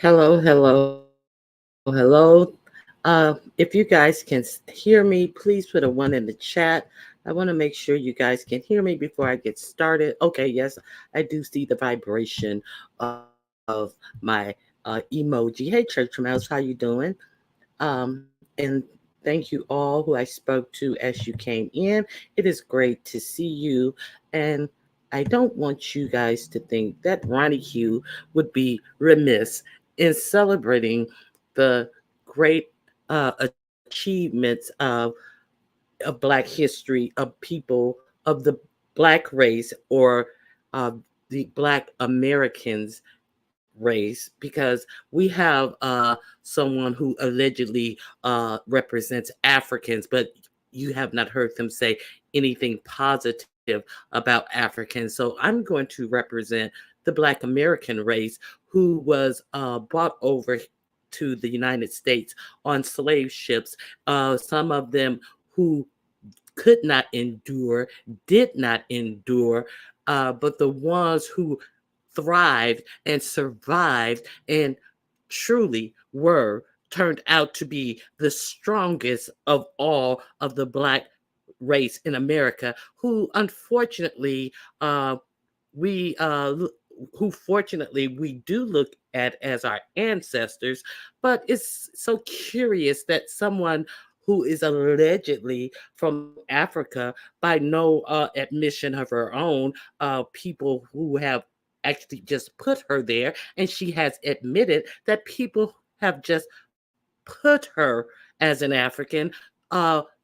Hello, hello, hello. If you guys can hear me, please put a one in the chat. I want to make sure you guys can hear me before I get started. Okay, yes, I do see the vibration of my emoji. Hey, Church Mouse, how you doing? And thank you all who I spoke to as you came in. It is great to see you, and I don't want you guys to think that Ronnie Hugh would be remiss in celebrating the great achievements of Black history, of people of the Black race, or uh, the Black Americans race, because we have someone who allegedly represents Africans, but you have not heard them say anything positive about Africans. So I'm going to represent the Black American race, who was brought over to the United States on slave ships. Some of them who could not endure, did not endure, but the ones who thrived and survived and truly were turned out to be the strongest of all of the Black race in America, who unfortunately we who fortunately we do look at as our ancestors. But it's so curious that someone who is allegedly from Africa, by no admission of her own, people who have actually just put her there, and she has admitted that people have just put her as an African,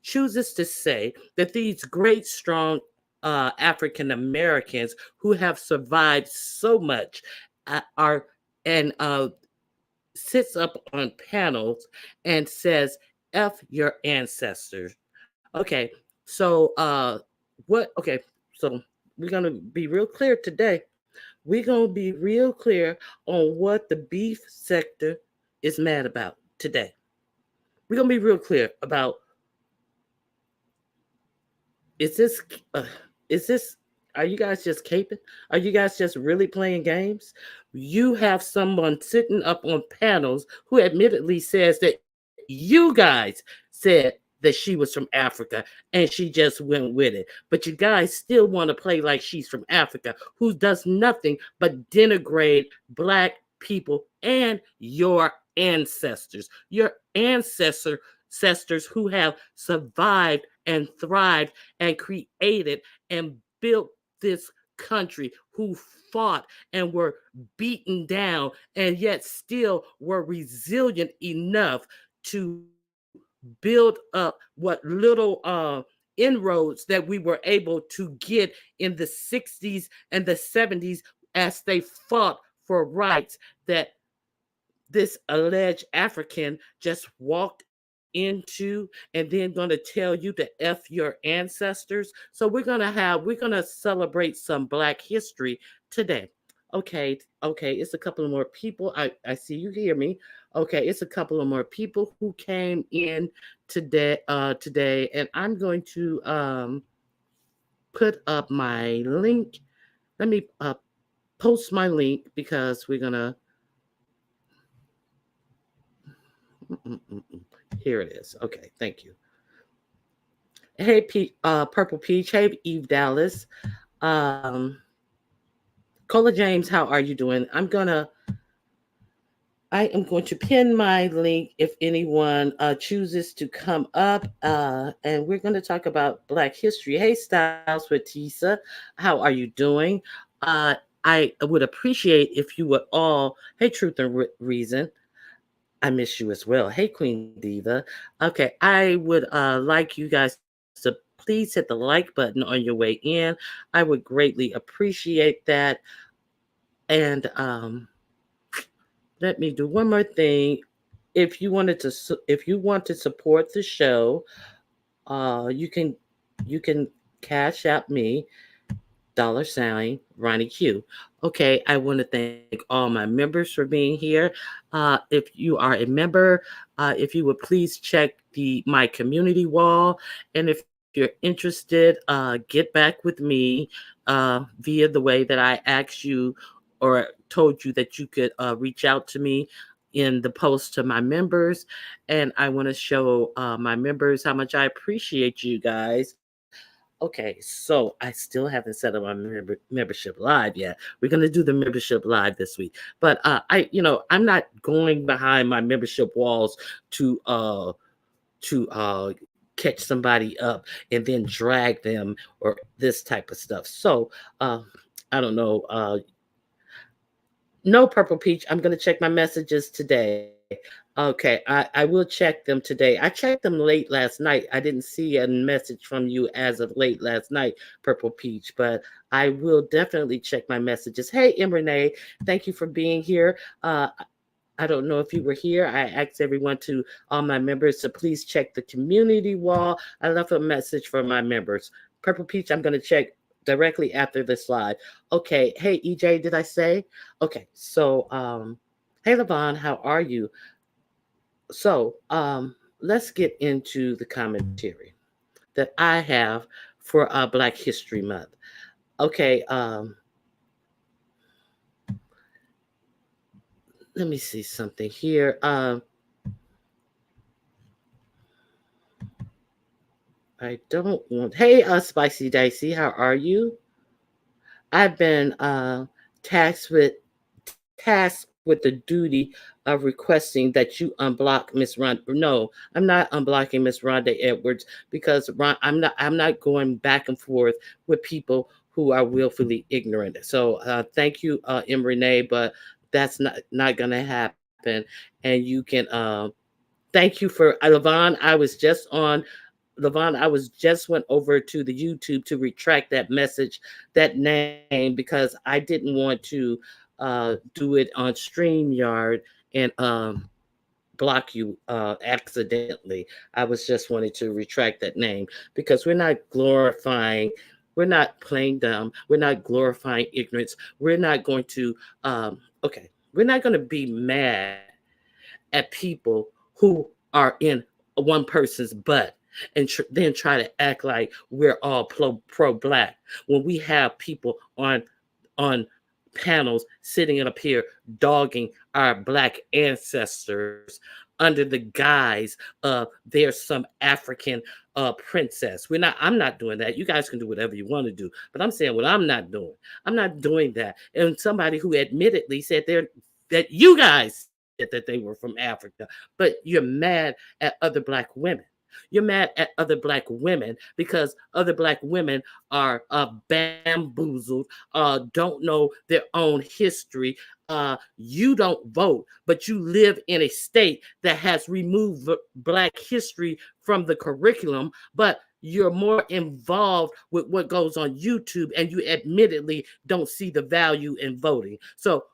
chooses to say that these great, strong African Americans who have survived so much are and sits up on panels and says, F your ancestors. Okay, so okay, so we're going to be real clear today. We're going to be real clear on what the beef sector is mad about today. We're going to be real clear about, is this uh, is this are you guys just caping? Are you guys just really playing games? You have someone sitting up on panels who admittedly says that you guys said that she was from Africa and she just went with it. But you guys still want to play like she's from Africa, who does nothing but denigrate Black people and your ancestors. Your ancestors who have survived and thrived and created and built this country, who fought and were beaten down and yet still were resilient enough to build up what little inroads that we were able to get in the 60s and the 70s, as they fought for rights that this alleged African just walked into, and then going to tell you to F your ancestors. So we're gonna celebrate some Black history today. Okay, it's a couple of more people. I see you hear me. Okay, it's a couple of more people who came in today, and I'm going to put up my link. Let me post my link because we're gonna here it is. Okay, thank you. Hey, Purple Peach. Hey, Eve Dallas. Um, Cola James, how are you doing? I am going to pin my link if anyone chooses to come up, and we're going to talk about Black history. Hey, Styles with Tisa, how are you doing? Uh, I would appreciate if you would all. Hey, Truth and Reason. I miss you as well. Hey, Queen Diva. Okay, I would like you guys to please hit the like button on your way in. I would greatly appreciate that. And let me do one more thing. If you want to support the show, you can cash out me $sign Ronnie Q. Okay, I want to thank all my members for being here. If you are a member, if you would please check the my community wall, and if you're interested, get back with me via the way that I asked you or told you that you could reach out to me in the post to my members. And I want to show my members how much I appreciate you guys. Okay, so I still haven't set up my membership live yet. We're gonna do the membership live this week, but I'm not going behind my membership walls to catch somebody up and then drag them or this type of stuff. So uh, I don't know. No, Purple Peach. I'm going to check my messages today. Okay, I will check them today. I checked them late last night. I didn't see a message from you as of late last night, Purple Peach, but I will definitely check my messages. Hey, Renee, thank you for being here. I don't know if you were here. I asked everyone to, all my members, to please check the community wall. I left a message for my members. Purple Peach, I'm going to check directly after this live. Okay. Hey, EJ, did I say? Okay. So, hey, Levon, how are you? So, let's get into the commentary that I have for Black History Month. Okay. Let me see something here. I don't want. Hey, Spicy Dicey, how are you? I've been tasked with the duty of requesting that you unblock Miss Rhonda. No, I'm not unblocking Miss Rhonda Edwards because I'm not going back and forth with people who are willfully ignorant. So thank you, M. Renee, but that's not gonna happen. And you can thank you for Levon. I was just went over to the YouTube to retract that message, that name, because I didn't want to do it on StreamYard and block you accidentally. I was just wanting to retract that name because we're not playing dumb, we're not glorifying ignorance. We're not going to okay, we're not going to be mad at people who are in one person's butt and then try to act like we're all pro black when we have people on panels sitting up here dogging our black ancestors under the guise of there's some African princess. I'm not doing that. You guys can do whatever you want to do, but I'm saying what I'm not doing. I'm not doing that. And somebody who admittedly said that you guys said that they were from Africa, but you're mad at other black women. You're mad at other black women because other black women are bamboozled, don't know their own history. You don't vote, but you live in a state that has removed black history from the curriculum, but you're more involved with what goes on YouTube and you admittedly don't see the value in voting. So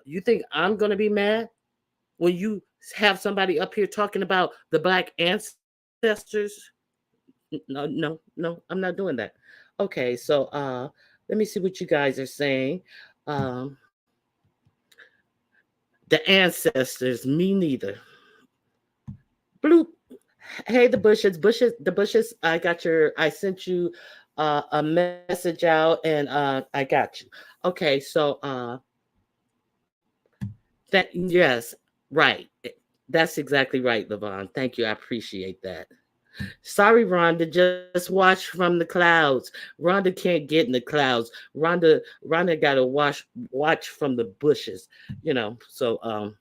you think I'm going to be mad when you have somebody up here talking about the black ancestors? No, I'm not doing that. Okay, so let me see what you guys are saying. Um, the ancestors, me neither. Bloop. Hey, the bushes. I sent you a message out, and I got you. Okay, so that yes, right. That's exactly right, Levon. Thank you. I appreciate that. Sorry, Rhonda. Just watch from the clouds. Rhonda can't get in the clouds. Rhonda got to watch from the bushes. So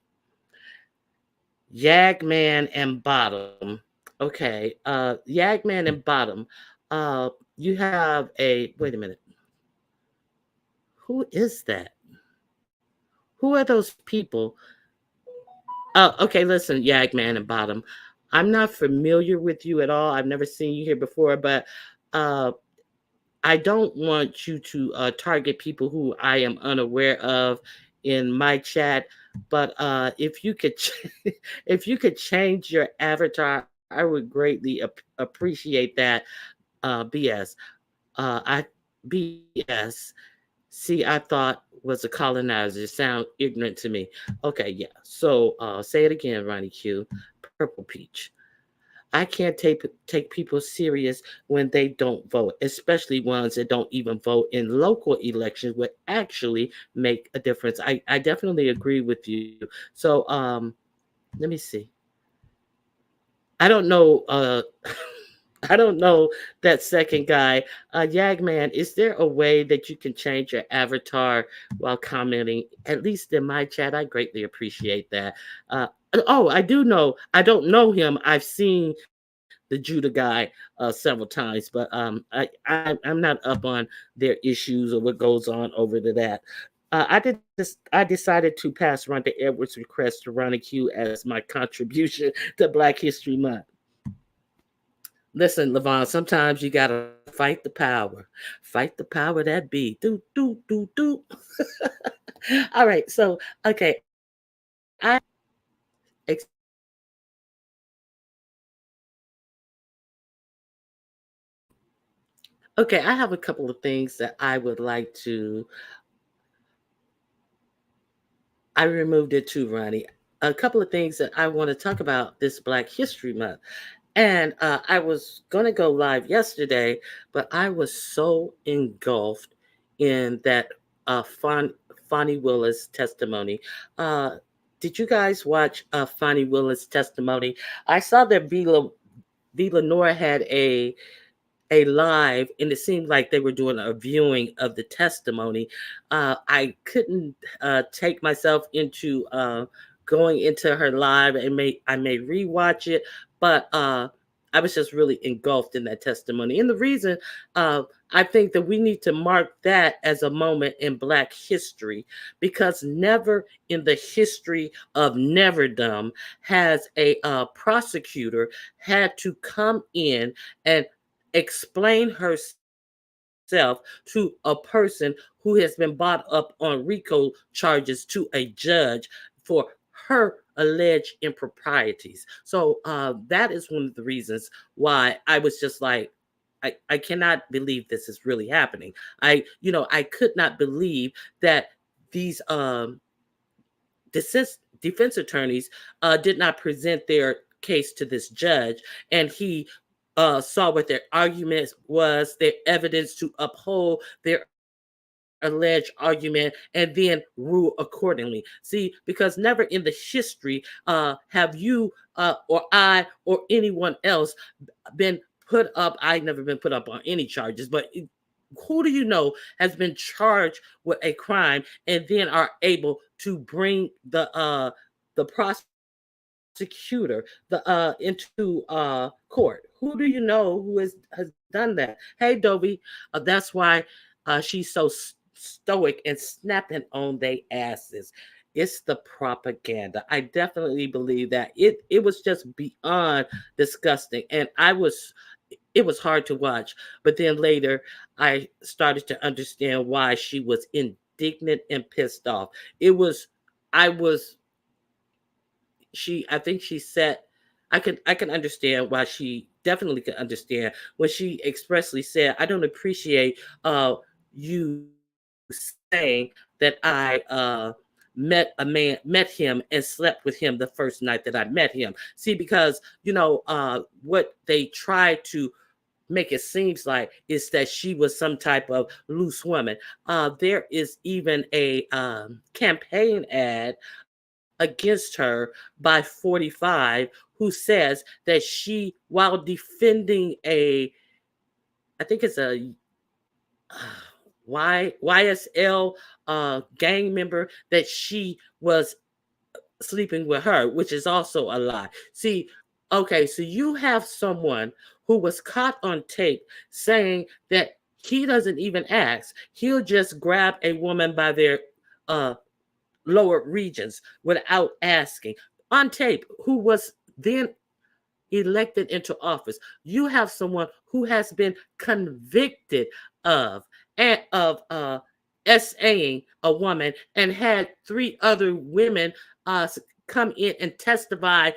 Yagman and Bottom. Okay. Yagman and Bottom. You have a wait a minute. Who is that? Who are those people? Oh, okay. Listen, Yagman and Bottom. I'm not familiar with you at all. I've never seen you here before, but uh, I don't want you to target people who I am unaware of in my chat. But if you could, if you could change your avatar, I would greatly appreciate that. BS. BS. See, I thought was a colonizer. Sound ignorant to me. Okay, yeah. So say it again, Ronnie Q. Purple Peach. I can't take people serious when they don't vote, especially ones that don't even vote in local elections would actually make a difference. I definitely agree with you. So let me see. I don't know I don't know that second guy. Yagman, is there a way that you can change your avatar while commenting? At least in my chat, I greatly appreciate that. Uh, oh, I do know. I don't know him. I've seen the Judah guy several times, but I'm not up on their issues or what goes on over to that. I decided to pass Rhonda Edwards' request to Ronnie Q as my contribution to Black History Month. Listen, Levon, sometimes you gotta fight the power. Fight the power that be. Do, do, do, do. All right, so okay, I okay, I have a couple of things that I would like to I removed it too, Ronnie. A couple of things that I want to talk about this Black History Month. And I was going to go live yesterday, but I was so engulfed in that Fonnie Willis testimony. Uh, did you guys watch Fonnie Willis testimony? I saw that Vila Nora had a live, and it seemed like they were doing a viewing of the testimony. I couldn't take myself into going into her live, and I may rewatch it, but I was just really engulfed in that testimony. And the reason uh, I think that we need to mark that as a moment in Black history, because never in the history of neverdom has a prosecutor had to come in and explain herself to a person who has been brought up on RICO charges to a judge for her alleged improprieties. So that is one of the reasons why I was just like, I cannot believe this is really happening. I could not believe that these defense attorneys did not present their case to this judge, and he saw what their arguments was, their evidence to uphold their alleged argument, and then rule accordingly. See, because never in the history have you or I or anyone else been put up. I never been put up on any charges, but who do you know has been charged with a crime and then are able to bring the prosecutor into court? Who do you know who has done that? Hey, Dobie, that's why she's so stoic and snapping on they asses. It's the propaganda. I definitely believe that it was just beyond disgusting, and it was hard to watch. But then later, I started to understand why she was indignant and pissed off. It was, I was, I think she said, I can understand why she definitely could understand when she expressly said, I don't appreciate you saying that I met him and slept with him the first night that I met him. See, because what they tried to make it seems like is that she was some type of loose woman. There is even a campaign ad against her by 45 who says that she, while defending I think it's a YSL gang member, that she was sleeping with her, which is also a lie. See, okay, so you have someone who was caught on tape saying that he doesn't even ask. He'll just grab a woman by their uh, lower regions without asking on tape, who was then elected into office. You have someone who has been convicted of SAing a woman and had three other women come in and testify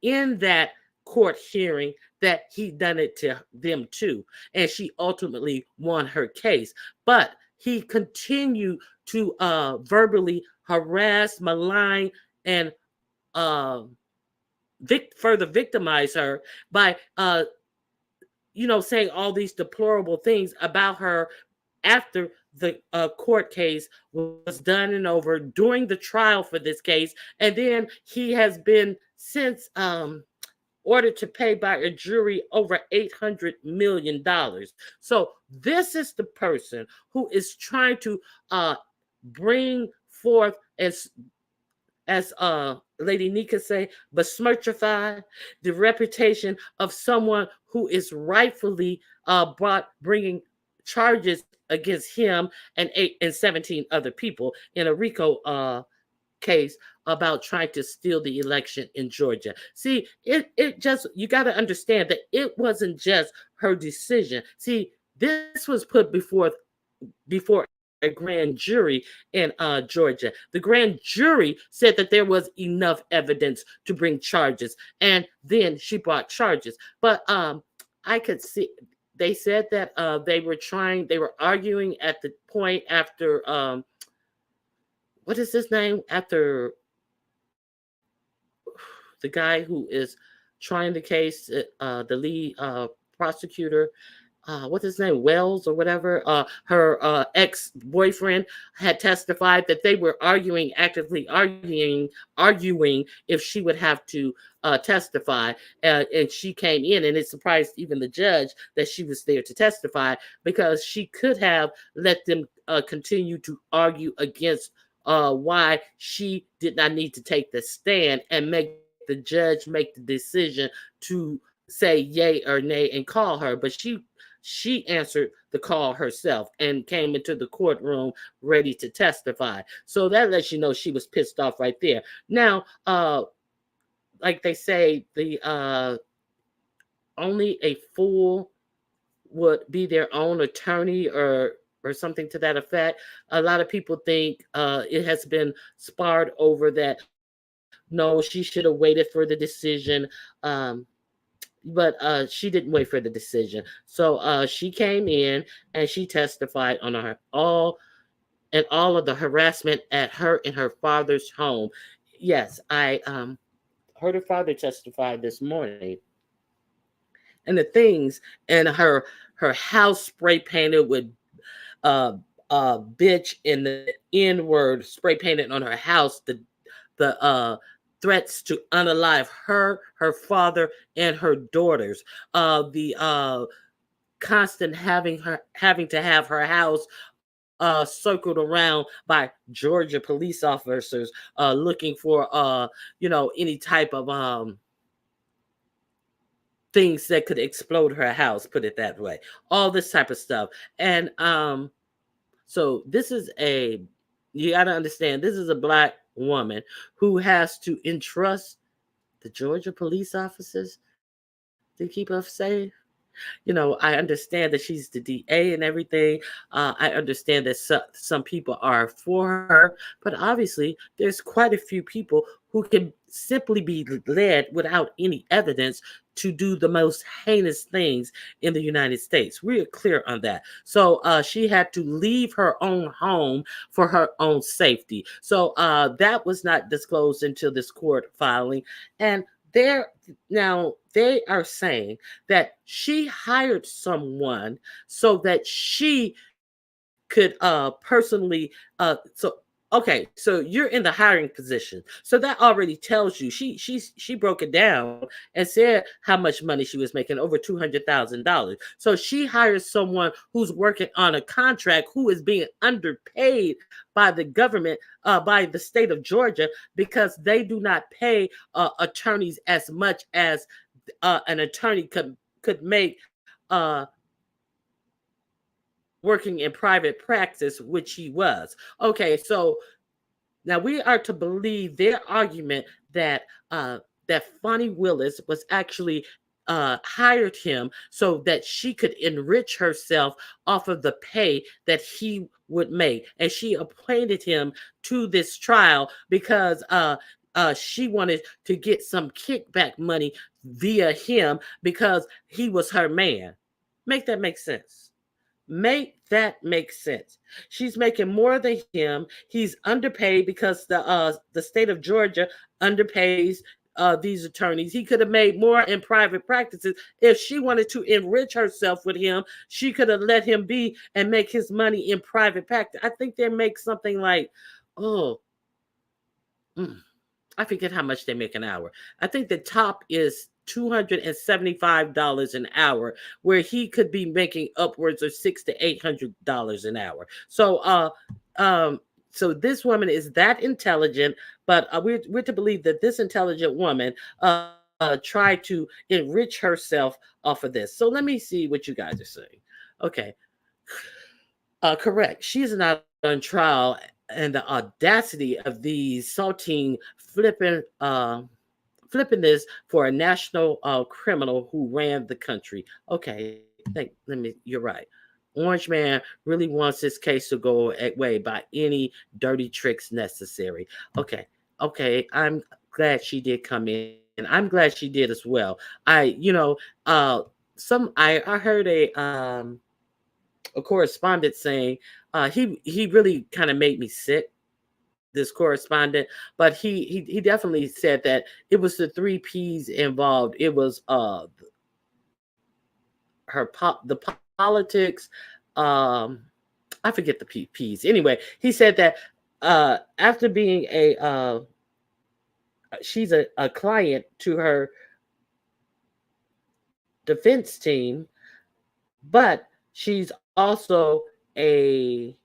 in that court hearing that he done it to them too, and she ultimately won her case. But he continued to verbally harass, malign, and uh, further victimize her by saying all these deplorable things about her after the court case was done and over, during the trial for this case, and then he has been since ordered to pay by a jury over $800 million. So this is the person who is trying to bring forth, as Lady Nika say, besmirchify the reputation of someone who is rightfully bringing charges against him and 17 other people in a RICO case about trying to steal the election in Georgia. See, it just, you got to understand that it wasn't just her decision. See, this was put before a grand jury in Georgia. The grand jury said that there was enough evidence to bring charges, and then she brought charges. But I could see, they said that they were arguing at the point after what is his name? After the guy who is trying the case, the lead prosecutor, what's his name, Wells or whatever, her ex-boyfriend had testified that they were actively arguing if she would have to testify. And she came in, and it surprised even the judge that she was there to testify, because she could have let them continue to argue against why she did not need to take the stand and make the judge make the decision to say yay or nay and call her. But she answered the call herself and came into the courtroom ready to testify. So that lets you know she was pissed off right there. Now, like they say, the only a fool would be their own attorney, or something to that effect. A lot of people think it has been sparred over that no, she should have waited for the decision. Um, but she didn't wait for the decision. So she came in and she testified on all of the harassment at her in her father's home. Yes, I heard her father testify this morning, and the things, and her house spray painted with uh bitch in the N word spray painted on her house, the threats to unalive her father, and her daughters, the constant having to have her house circled around by Georgia police officers looking for any type of things that could explode her house, put it that way, all this type of stuff. And so this is you got to understand, this is a Black woman who has to entrust the Georgia police officers to keep her safe. I understand that she's the DA and everything. I understand that some people are for her, but obviously there's quite a few people who can simply be led without any evidence to do the most heinous things in the United States. We are clear on that. So she had to leave her own home for her own safety. So that was not disclosed until this court filing. And they're now they are saying that she hired someone so that she could personally okay, so you're in the hiring position, so that already tells you she broke it down and said how much money she was making, over $200,000. So she hires someone who's working on a contract, who is being underpaid by the government, by the state of Georgia, because they do not pay attorneys as much as an attorney could make working in private practice, which he was. Okay, so now we are to believe their argument that that Fonnie Willis was actually hired him so that she could enrich herself off of the pay that he would make, and she appointed him to this trial because she wanted to get some kickback money via him because he was her man. Make that make sense? Make that make sense. She's making more than him. He's underpaid because the state of Georgia underpays these attorneys. He could have made more in private practices. If she wanted to enrich herself with him, she could have let him be and make his money in private practice. I think they make something like, oh, mm, I forget how much they make an hour. I think the top is $275 an hour, where he could be making upwards of $600 to $800 an hour. Um, so this woman is that intelligent, but we're to believe that this intelligent woman tried to enrich herself off of this. So let me see what you guys are saying. Okay, correct. She's not on trial, and the audacity of these saltine flipping this for a national criminal who ran the country. Okay, let me. You're right. Orange man really wants this case to go away by any dirty tricks necessary. Okay, okay. I'm glad she did come in. I'm glad she did as well. Uh, I heard a correspondent saying he really kind of made me sick, this correspondent, but he definitely said that it was the three P's involved. It was the politics, um I forget the P's. Anyway, he said that after being she's a client to her defense team, but she's also a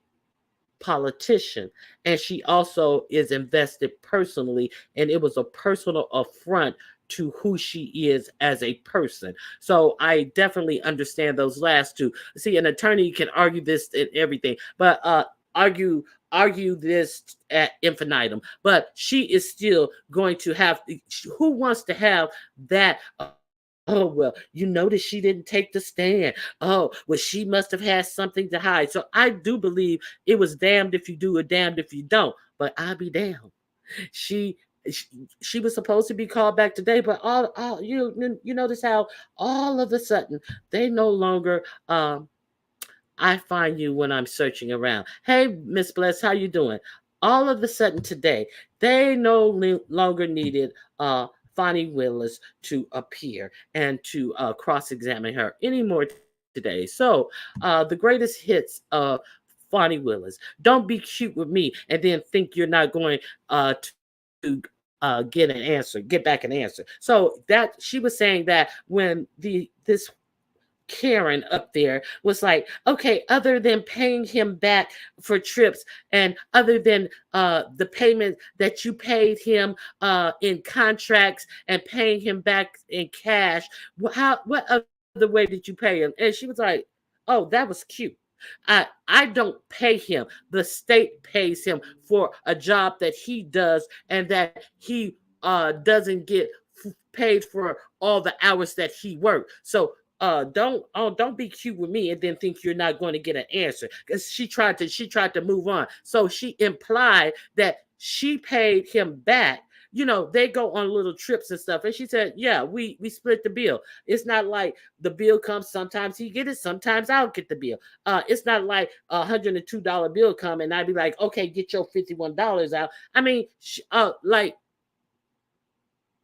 politician, and she also is invested personally, and it was a personal affront to who she is as a person. So I definitely understand those last two. See, an attorney can argue this and everything, but argue argue this at infinitum, but she is still going to have, who wants to have that? Oh, well, you notice she didn't take the stand. Oh, well, she must have had something to hide. So I do believe it was damned if you do or damned if you don't. But I'll be damned. She she, she was supposed to be called back today, but all you notice how all of a sudden they no longer I find you when I'm searching around. Hey, Miss Bless, how you doing? All of a sudden today, they no longer needed Fonnie Willis to appear and to cross-examine her anymore today. So the greatest hits of Fonnie Willis. Don't be cute with me and then think you're not going to get an answer, get back an answer. So that she was saying that when this Karen up there was like, okay, other than paying him back for trips and other than the payment that you paid him in contracts and paying him back in cash, what other way did you pay him? And she was like, oh, that was cute. I don't pay him. The state pays him for a job that he does and that he doesn't get paid for all the hours that he worked. So don't be cute with me and then think you're not going to get an answer, because she tried to move on. So she implied that she paid him back. They go on little trips and stuff, and she said, yeah, we split the bill. It's not like the bill comes, sometimes he get it, sometimes I'll get the bill. It's not like $102 bill come and I'd be like, okay, get your $51 out. I mean, like,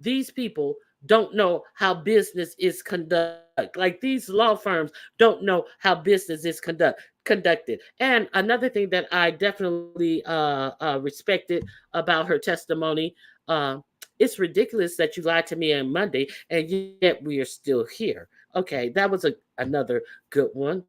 these people don't know how business is conducted. Like, these law firms don't know how business is conducted. And another thing that I definitely respected about her testimony, it's ridiculous that you lied to me on Monday and yet we are still here. Okay, that was another good one.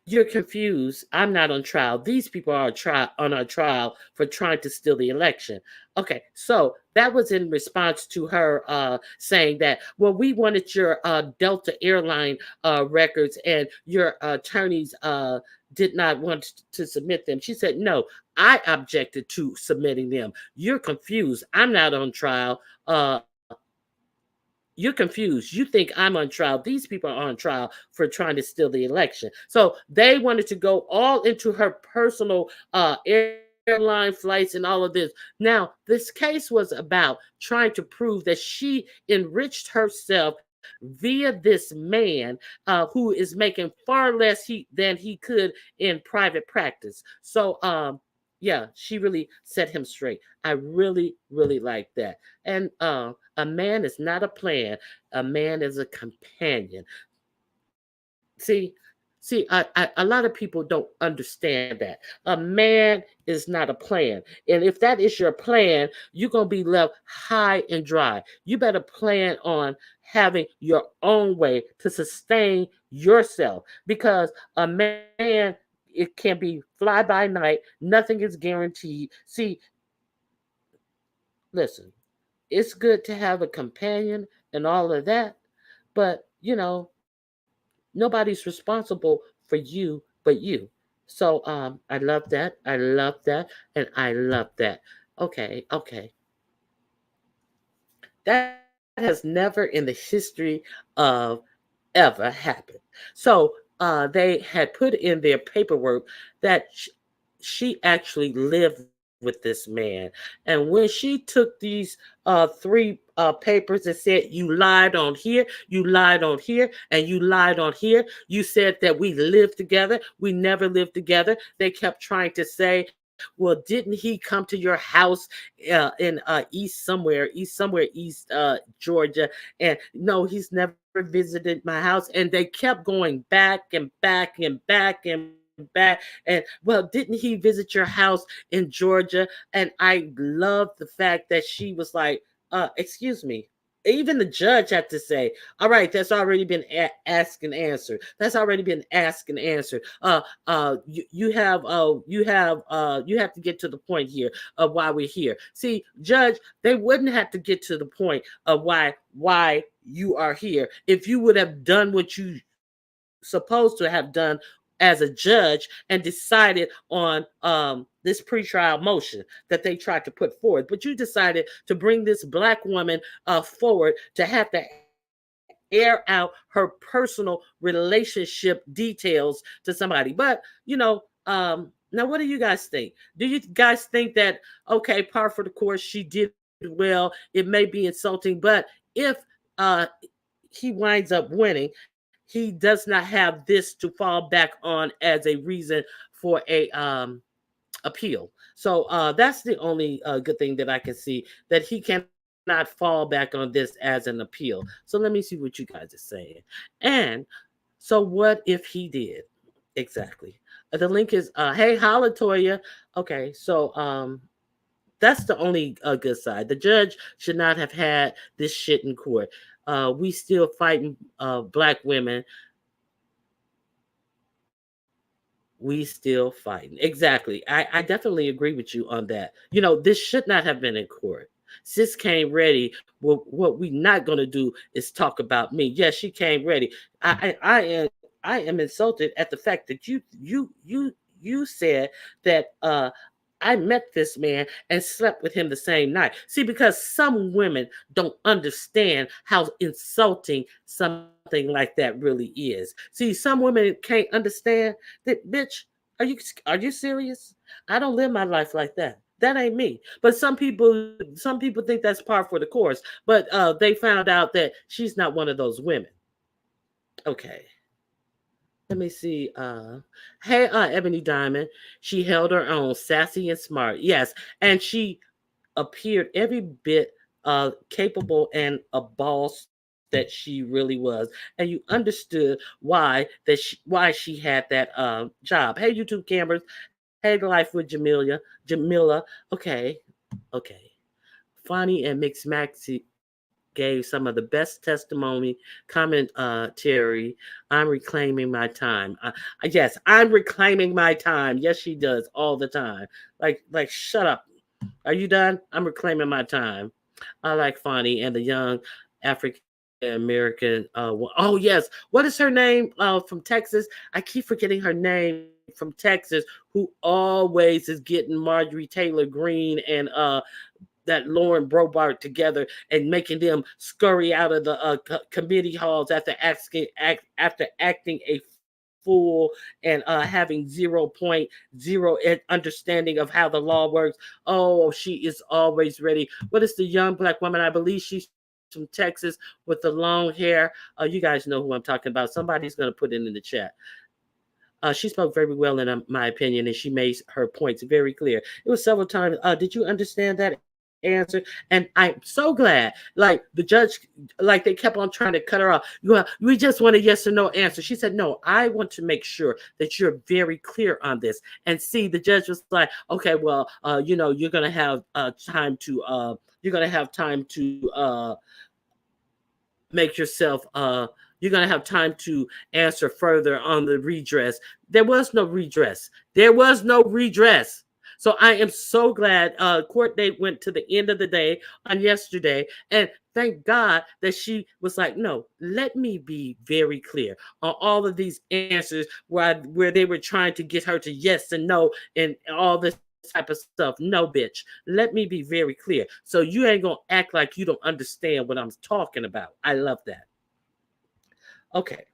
You're confused. I'm not on trial. These people are on our trial for trying to steal the election. Okay, so that was in response to her saying that, well, we wanted your Delta airline records and your attorneys did not want to submit them. She said, no, I objected to submitting them. You're confused. I'm not on trial. You're confused. You think I'm on trial. These people are on trial for trying to steal the election. So they wanted to go all into her personal airline flights and all of this. Now, this case was about trying to prove that she enriched herself via this man who is making far less than he could in private practice. So, yeah, she really set him straight. I really, really like that. And a man is not a plan. A man is a companion. See, a lot of people don't understand that. A man is not a plan. And if that is your plan, you're going to be left high and dry. You better plan on having your own way to sustain yourself, because a man, it can be fly by night. Nothing is guaranteed. See, listen, it's good to have a companion and all of that, but nobody's responsible for you but you. So I love that. I love that. And I love that. Okay, okay. That has never in the history of ever happened. So they had put in their paperwork that she actually lived with this man. And when she took these three papers and said, "You lied on here, you lied on here, and you lied on here. You said that we lived together. We never lived together." They kept trying to say, "Well, didn't he come to your house in east Georgia?" And no, he's never visited my house. And they kept going back and back and back and back. And well, didn't he visit your house in Georgia? And I love the fact that she was like, excuse me. Even the judge had to say, "All right, that's already been asked and answered. That's already been asked and answered. You have to get to the point here of why we're here." See, judge, they wouldn't have to get to the point of why you are here if you would have done what you supposed to have done as a judge and decided on this pretrial motion that they tried to put forward. But you decided to bring this black woman forward to have to air out her personal relationship details to somebody. But now what do you guys think? Do you guys think that, okay, par for the course, she did well? It may be insulting, but if uh, he winds up winning, he does not have this to fall back on as a reason for a appeal. So that's the only good thing that I can see, that he cannot fall back on this as an appeal. So let me see what you guys are saying. And so what if he did? Exactly. The link is hey, holla Toya. Okay, so that's the only good side. The judge should not have had this shit in court. We still fighting black women. We still fighting. Exactly. I definitely agree with you on that. This should not have been in court. Sis came ready. Well, what we not gonna do is talk about me. Yes, she came ready. I am insulted at the fact that you said that I met this man and slept with him the same night. See, because some women don't understand how insulting something like that really is. See, some women can't understand that, bitch. Are you serious? I don't live my life like that. That ain't me. But some people think that's par for the course. But they found out that she's not one of those women. Okay. Let me see. Hey, Ebony Diamond. She held her own, sassy and smart. Yes, and she appeared every bit capable and a boss that she really was, and you understood why she had that job. Hey, YouTube cameras. Hey, life with Jamila. Okay, okay. Fonnie and Mix Maxi gave some of the best testimony, commentary. I'm reclaiming my time. Yes, I'm reclaiming my time. Yes, she does all the time. Like, shut up. Are you done? I'm reclaiming my time. I like Fonnie and the young African American. Oh yes, what is her name? From Texas. I keep forgetting her name from Texas. Who always is getting Marjorie Taylor Greene and that Lauren Brobart together and making them scurry out of the committee halls after acting a fool and having 0.0 understanding of how the law works. Oh, she is always ready. What is the young black woman? I believe she's from Texas with the long hair. You guys know who I'm talking about. Somebody's going to put it in the chat. She spoke very well, in my opinion, and she made her points very clear. It was several times. Did you understand that answer? And I'm so glad. Like the judge, like they kept on trying to cut her off. We just want a yes or no answer. She said, "No, I want to make sure that you're very clear on this." And see, the judge was like, "Okay, well, you're gonna have time to make yourself you're going to have time to answer further on the redress." There was no redress. There was no redress. So I am so glad court date went to the end of the day on yesterday, and thank God that she was like, "No, let me be very clear on all of these answers where they were trying to get her to yes and no and all this type of stuff. No, bitch. Let me be very clear. So you ain't gonna act like you don't understand what I'm talking about." I love that. Okay.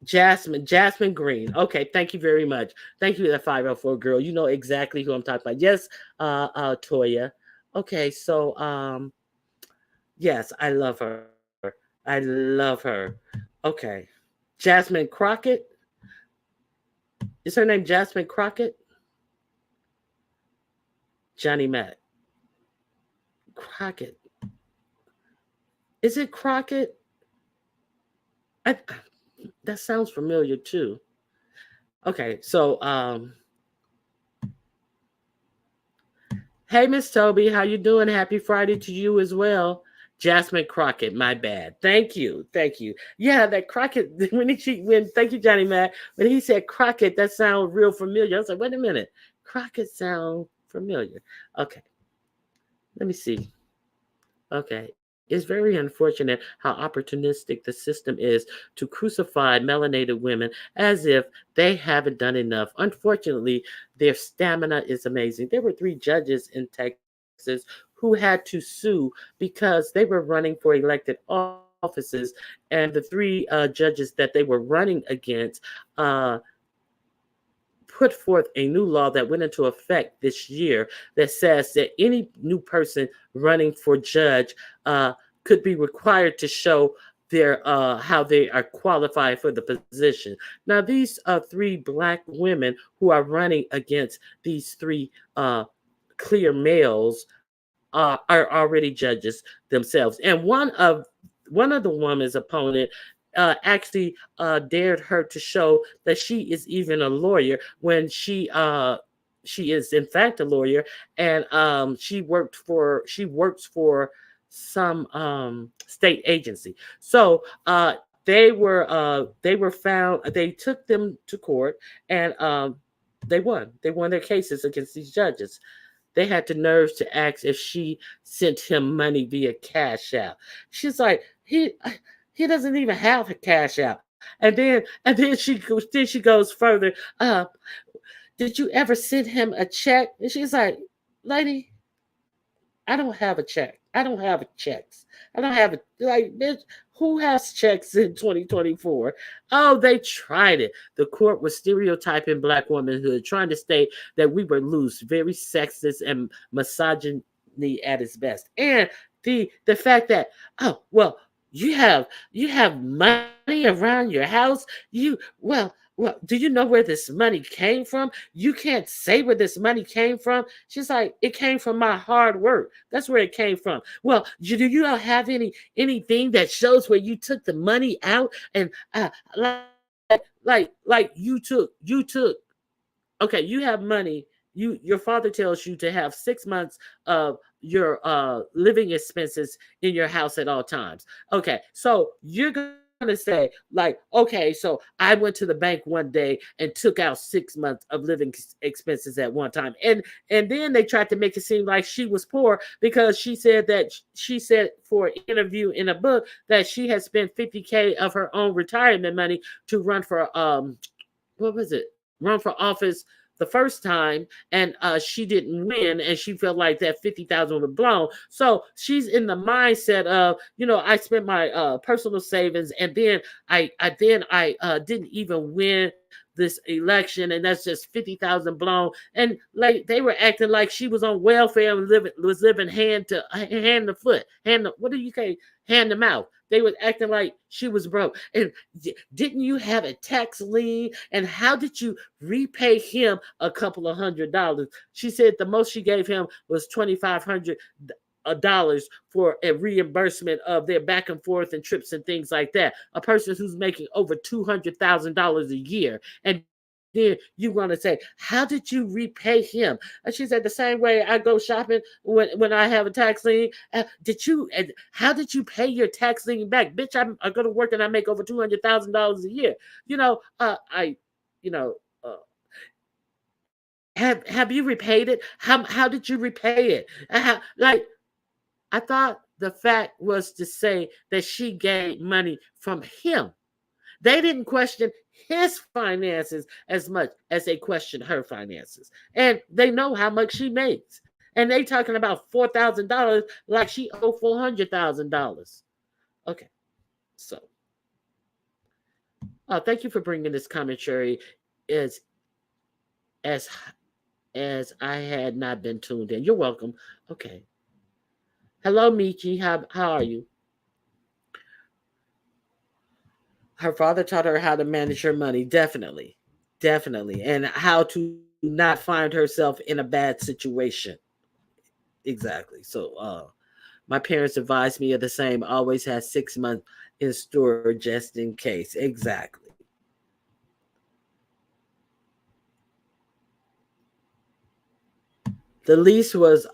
Jasmine Green. Okay, thank you very much. Thank you, that 504 girl. You know exactly who I'm talking about. Yes, Toya. Okay, so yes, I love her. I love her. Okay. Jasmine Crockett. Is her name Jasmine Crockett? Johnny Matt. Crockett. Is it Crockett? I, that sounds familiar too. Okay, so hey Miss Toby, how you doing? Happy Friday to you as well. Jasmine Crockett, my bad. Thank you, thank you. Yeah, that Crockett. Thank you, Johnny Matt. When he said Crockett, that sounds real familiar. I was like, wait a minute, Crockett sound familiar. Okay, let me see. Okay. It's very unfortunate how opportunistic the system is to crucify melanated women as if they haven't done enough. Unfortunately, their stamina is amazing. There were 3 judges in Texas who had to sue because they were running for elected offices, and the 3 judges that they were running against uh, put forth a new law that went into effect this year that says that any new person running for judge could be required to show their how they are qualified for the position. Now, these 3 Black women who are running against these 3 clear males are already judges themselves, and one of the woman's opponent actually dared her to show that she is even a lawyer when she is in fact a lawyer, and she works for some state agency. So they were found. They took them to court, and they won. They won their cases against these judges. They had the nerves to ask if she sent him money via Cash App. She's like, he doesn't even have a Cash App. And then she goes further. Did you ever send him a check? And she's like, lady, I don't have a check. I don't have checks. I don't have it. Like, bitch, who has checks in 2024? Oh, they tried it. The court was stereotyping Black womanhood, trying to state that we were loose, very sexist and misogyny at its best. And the fact that, oh, well, you have money around your house. Well, do you know where this money came from? You can't say where this money came from. She's like, it came from my hard work. That's where it came from. Well, do you not have anything that shows where you took the money out and like you took okay, you have money. Your father tells you to have 6 months of your living expenses in your house at all times. Okay, so you're gonna say, like, okay, so I went to the bank one day and took out 6 months of living expenses at one time, and then they tried to make it seem like she was poor because she said for an interview in a book that she had spent 50K of her own retirement money to run for what was it? Run for office the first time, and she didn't win, and she felt like that 50,000 was blown. So she's in the mindset of, I spent my personal savings, and then I didn't even win this election, and that's just 50,000 blown. And like they were acting like she was on welfare and was living hand to foot, what do you say, hand to mouth. they were acting like she was broke. And didn't you have a tax lien? And how did you repay him a couple of $100? She said the most she gave him was $2,500 for a reimbursement of their back and forth and trips and things like that. A person who's making over $200,000 a year, and then you're going to say, how did you repay him? And she said, the same way I go shopping when I have a tax lien. How did you pay your tax lien back? Bitch, I go to work and I make over $200,000 a year. You know, you know, uh, have you repaid it? How did you repay it? Like, I thought the fact was to say that she gave money from him. They didn't question his finances as much as they questioned her finances. And they know how much she makes. And they talking about $4,000 like she owed $400,000. Okay, so thank you for bringing this commentary. As as as I had not been tuned in. You're welcome. Okay. Hello, Michi. How are you? Her father taught her how to manage her money. Definitely. Definitely. And how to not find herself in a bad situation. Exactly. So my parents advised me of the same, always has 6 months in store just in case. Exactly. The lease was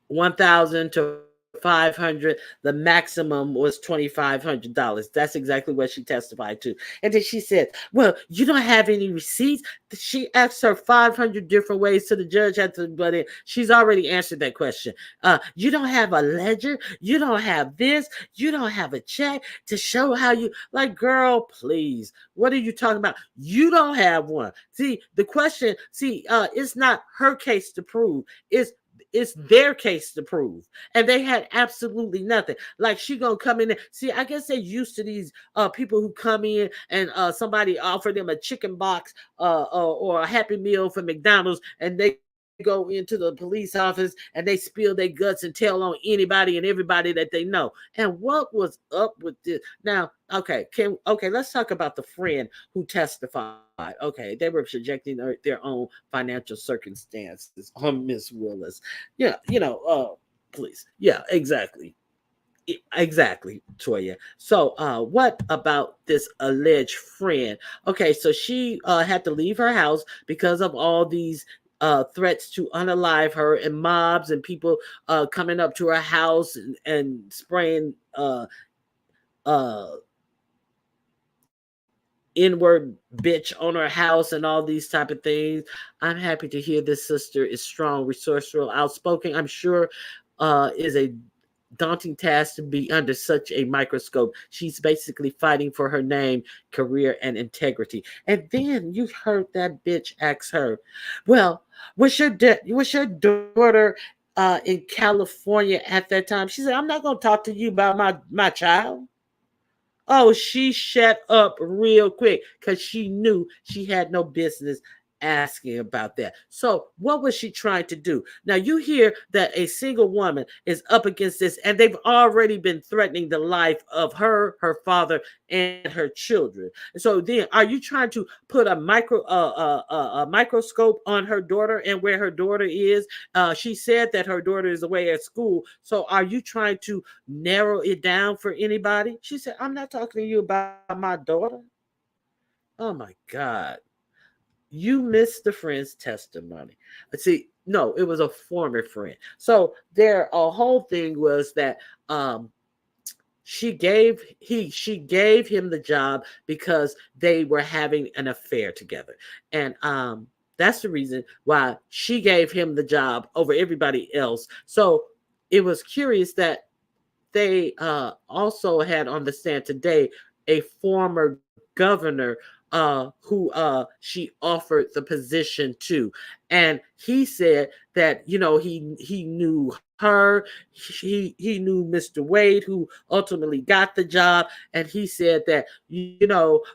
1,000 to 500. The maximum was $2,500. That's exactly what she testified to. And then she said, well, you don't have any receipts. She asked her 500 different ways to the judge had to butt in. She's already answered that question. You don't have a ledger. You don't have this. You don't have a check to show how you, like, girl, please. What are you talking about? You don't have one. See, the question, it's not her case to prove. It's their case to prove, and they had absolutely nothing. Like, she gonna come in there. See, I guess they're used to these people who come in and somebody offer them a chicken box or a Happy Meal from McDonald's, and they go into the police office and they spill their guts and tell on anybody and everybody that they know. And what was up with this? Now, let's talk about the friend who testified. Okay, they were projecting their own financial circumstances on Miss Willis. Yeah, please. Yeah, exactly. Exactly, Toya. So, what about this alleged friend? Okay, so she had to leave her house because of all these threats to unalive her, and mobs and people coming up to her house and spraying uh, inward bitch on her house and all these type of things. I'm happy to hear this sister is strong, resourceful, outspoken. I'm sure is a daunting task to be under such a microscope. She's basically fighting for her name, career, and integrity. And then you heard that bitch ask her, "Well, was your daughter in California at that time?" She said, "I'm not going to talk to you about my child." Oh, she shut up real quick because she knew she had no business asking about that. So, what was she trying to do? Now, you hear that a single woman is up against this, and they've already been threatening the life of her father, and her children. So, then are you trying to put a microscope on her daughter and where her daughter is? She said that her daughter is away at school. So, are you trying to narrow it down for anybody? She said, "I'm not talking to you about my daughter." Oh my God. You missed the friend's testimony. See, no, it was a former friend. So their whole thing was that she gave him the job because they were having an affair together. And that's the reason why she gave him the job over everybody else. So it was curious that they also had on the stand today a former governor who she offered the position to. And he said that he knew her, he knew Mr. Wade, who ultimately got the job, and he said that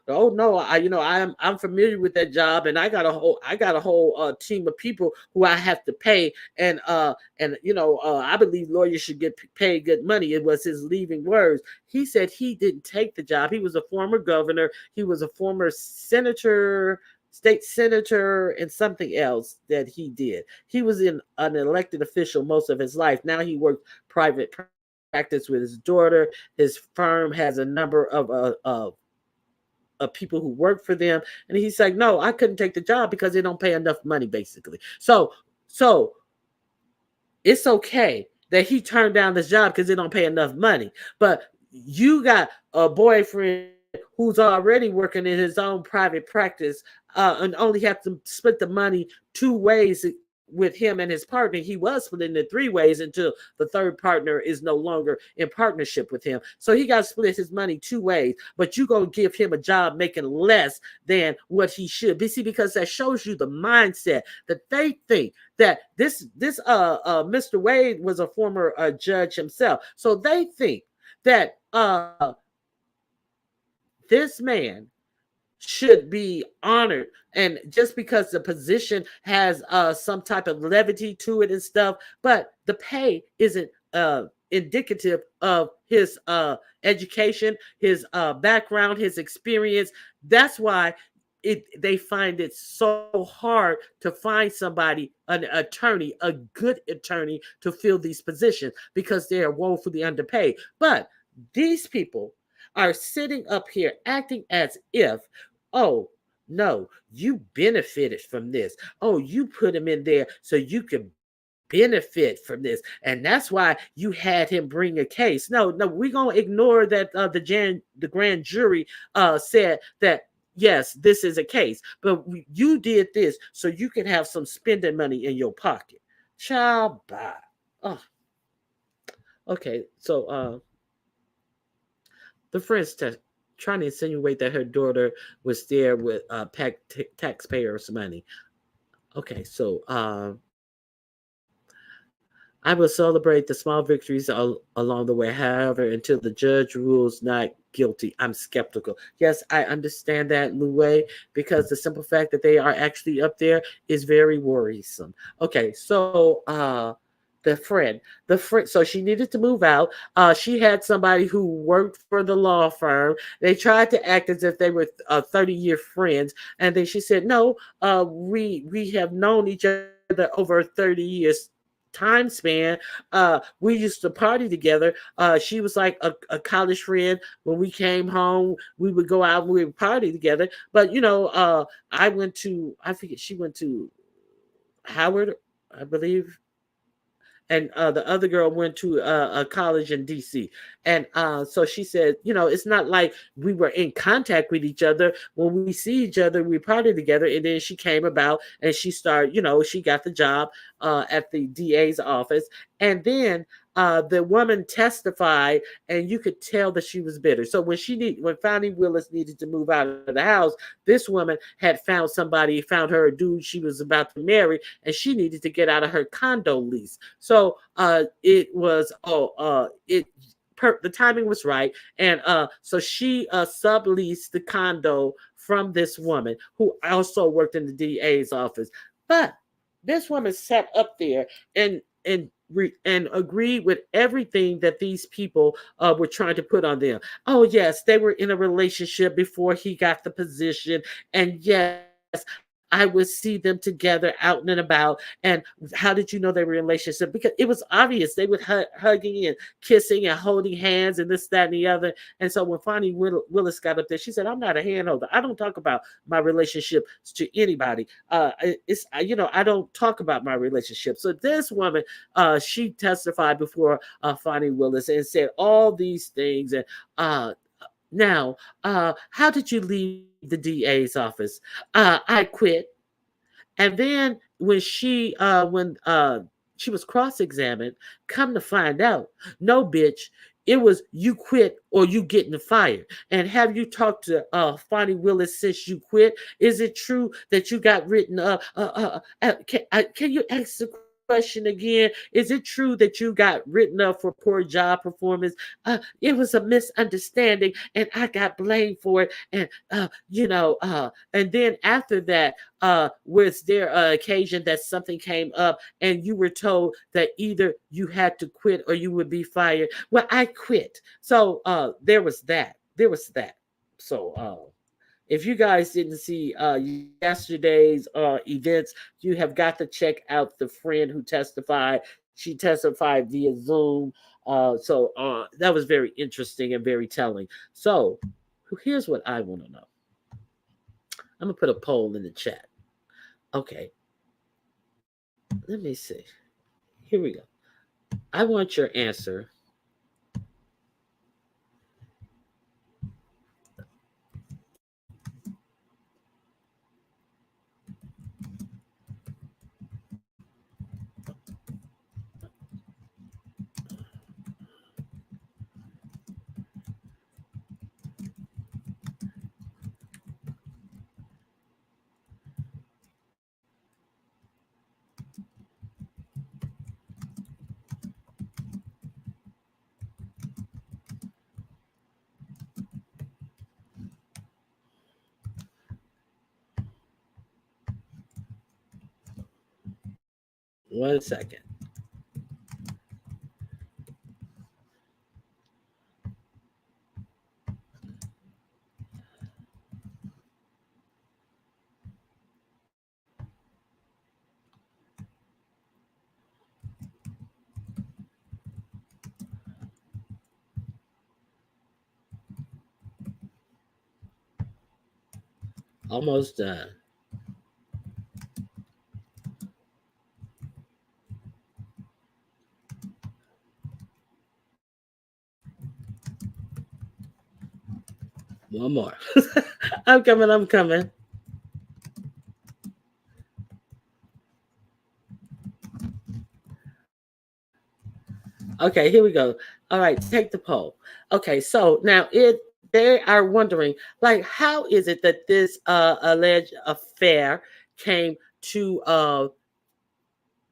oh no, I'm familiar with that job, and I got a whole team of people who I have to pay, and I believe lawyers should get paid good money. It was his leaving words. He said he didn't take the job. He was a former governor. He was a former senator, state senator, and something else that he did. He was in an elected official most of his life. Now he works private practice with his daughter. His firm has a number of people who work for them, and he's like, no, I couldn't take the job because they don't pay enough money, basically. So it's okay that he turned down this job because they don't pay enough money. But you got a boyfriend who's already working in his own private practice, and only have to split the money two ways with him and his partner. He was splitting it three ways until the third partner is no longer in partnership with him. So he got to split his money two ways, but you going to give him a job making less than what he should be. See, because that shows you the mindset that they think that this Mr. Wade was a former judge himself. So they think that this man should be honored, and just because the position has some type of levity to it and stuff, but the pay isn't indicative of his education, his background, his experience. That's why they find it so hard to find somebody, an attorney, a good attorney, to fill these positions because they are woefully underpaid. But these people are sitting up here acting as if, oh, no, you benefited from this. Oh, you put him in there so you could benefit from this. And that's why you had him bring a case. No, we're going to ignore that the grand jury said that, yes, this is a case. But you did this so you can have some spending money in your pocket. Child, bye. Oh, okay. So, the friend's trying to insinuate that her daughter was there with taxpayers' money. Okay, so I will celebrate the small victories along the way. However, until the judge rules not guilty, I'm skeptical. Yes, I understand that, Louie, because the simple fact that they are actually up there is very worrisome. Okay, so the friend, so she needed to move out. She had somebody who worked for the law firm. They tried to act as if they were 30-year friends, and then she said, no, we have known each other over 30 years time span. We used to party together. She was like a college friend. When we came home, we would go out and we would party together. But I forget, she went to Howard, I believe, and the other girl went to a college in DC. And so she said, it's not like we were in contact with each other. When we see each other, we party together. And then she came about and she started, she got the job at the DA's office. And then the woman testified, and you could tell that she was bitter. So when Fannie Willis needed to move out of the house, this woman had found her a dude she was about to marry, and she needed to get out of her condo lease. So the timing was right, and so she subleased the condo from this woman who also worked in the DA's office. But this woman sat up there and agreed with everything that these people were trying to put on them. Oh yes, they were in a relationship before he got the position, and yes, I would see them together out and about. And how did you know they were in a relationship? Because it was obvious. They would hugging and kissing and holding hands and this, that, and the other. And so when Fannie Willis got up there, she said, I'm not a handholder. I don't talk about my relationship to anybody. I don't talk about my relationship. So this woman, she testified before Fannie Willis and said all these things. And now, how did you leave the DA's office? I quit. And then when she was cross-examined, come to find out, no, bitch, it was you quit or you getting fired. And have you talked to Fonnie Willis since you quit? Is it true that you got written up? Can you ask the question again? Is it true that you got written up for poor job performance? It was a misunderstanding, and I got blamed for it. And and then after that, was there an occasion that something came up and you were told that either you had to quit or you would be fired? Well, I quit. So there was that. There was that. So if you guys didn't see yesterday's events, you have got to check out the friend who testified. She testified via Zoom. That was very interesting and very telling. So here's what I want to know. I'm gonna put a poll in the chat. Okay, let me see. Here we go. I want your answer. One second. Almost done. One more. I'm coming. I'm coming. Okay, here we go. All right, take the poll. Okay, so now they are wondering, like, how is it that this alleged affair came to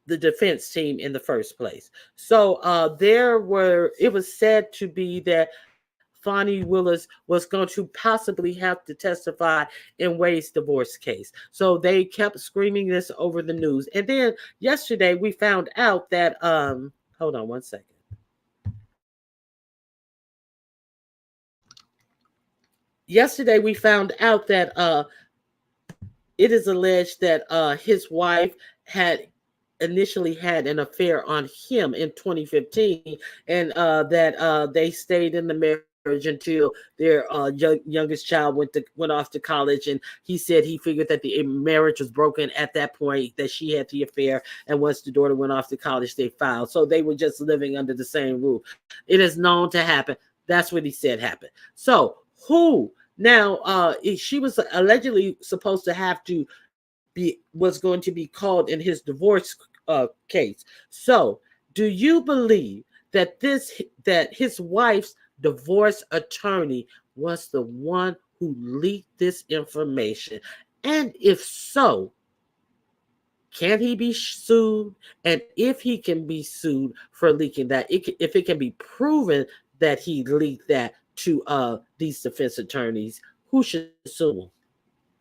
the defense team in the first place? So it was said to be that Fonnie Willis was going to possibly have to testify in Wade's divorce case. So they kept screaming this over the news. And then yesterday we found out that hold on one second. Yesterday we found out that it is alleged that his wife had initially had an affair on him in 2015, and that they stayed in the marriage until their youngest child went off to college, and he said he figured that the marriage was broken at that point, that she had the affair, and once the daughter went off to college, they filed. So they were just living under the same roof. It is known to happen. That's what he said happened. So who now? She was allegedly supposed to have to was going to be called in his divorce case. So, do you believe that his wife's divorce attorney was the one who leaked this information? And if so, can he be sued? And if he can be sued for leaking that, if it can be proven that he leaked that to these defense attorneys, who should sue him?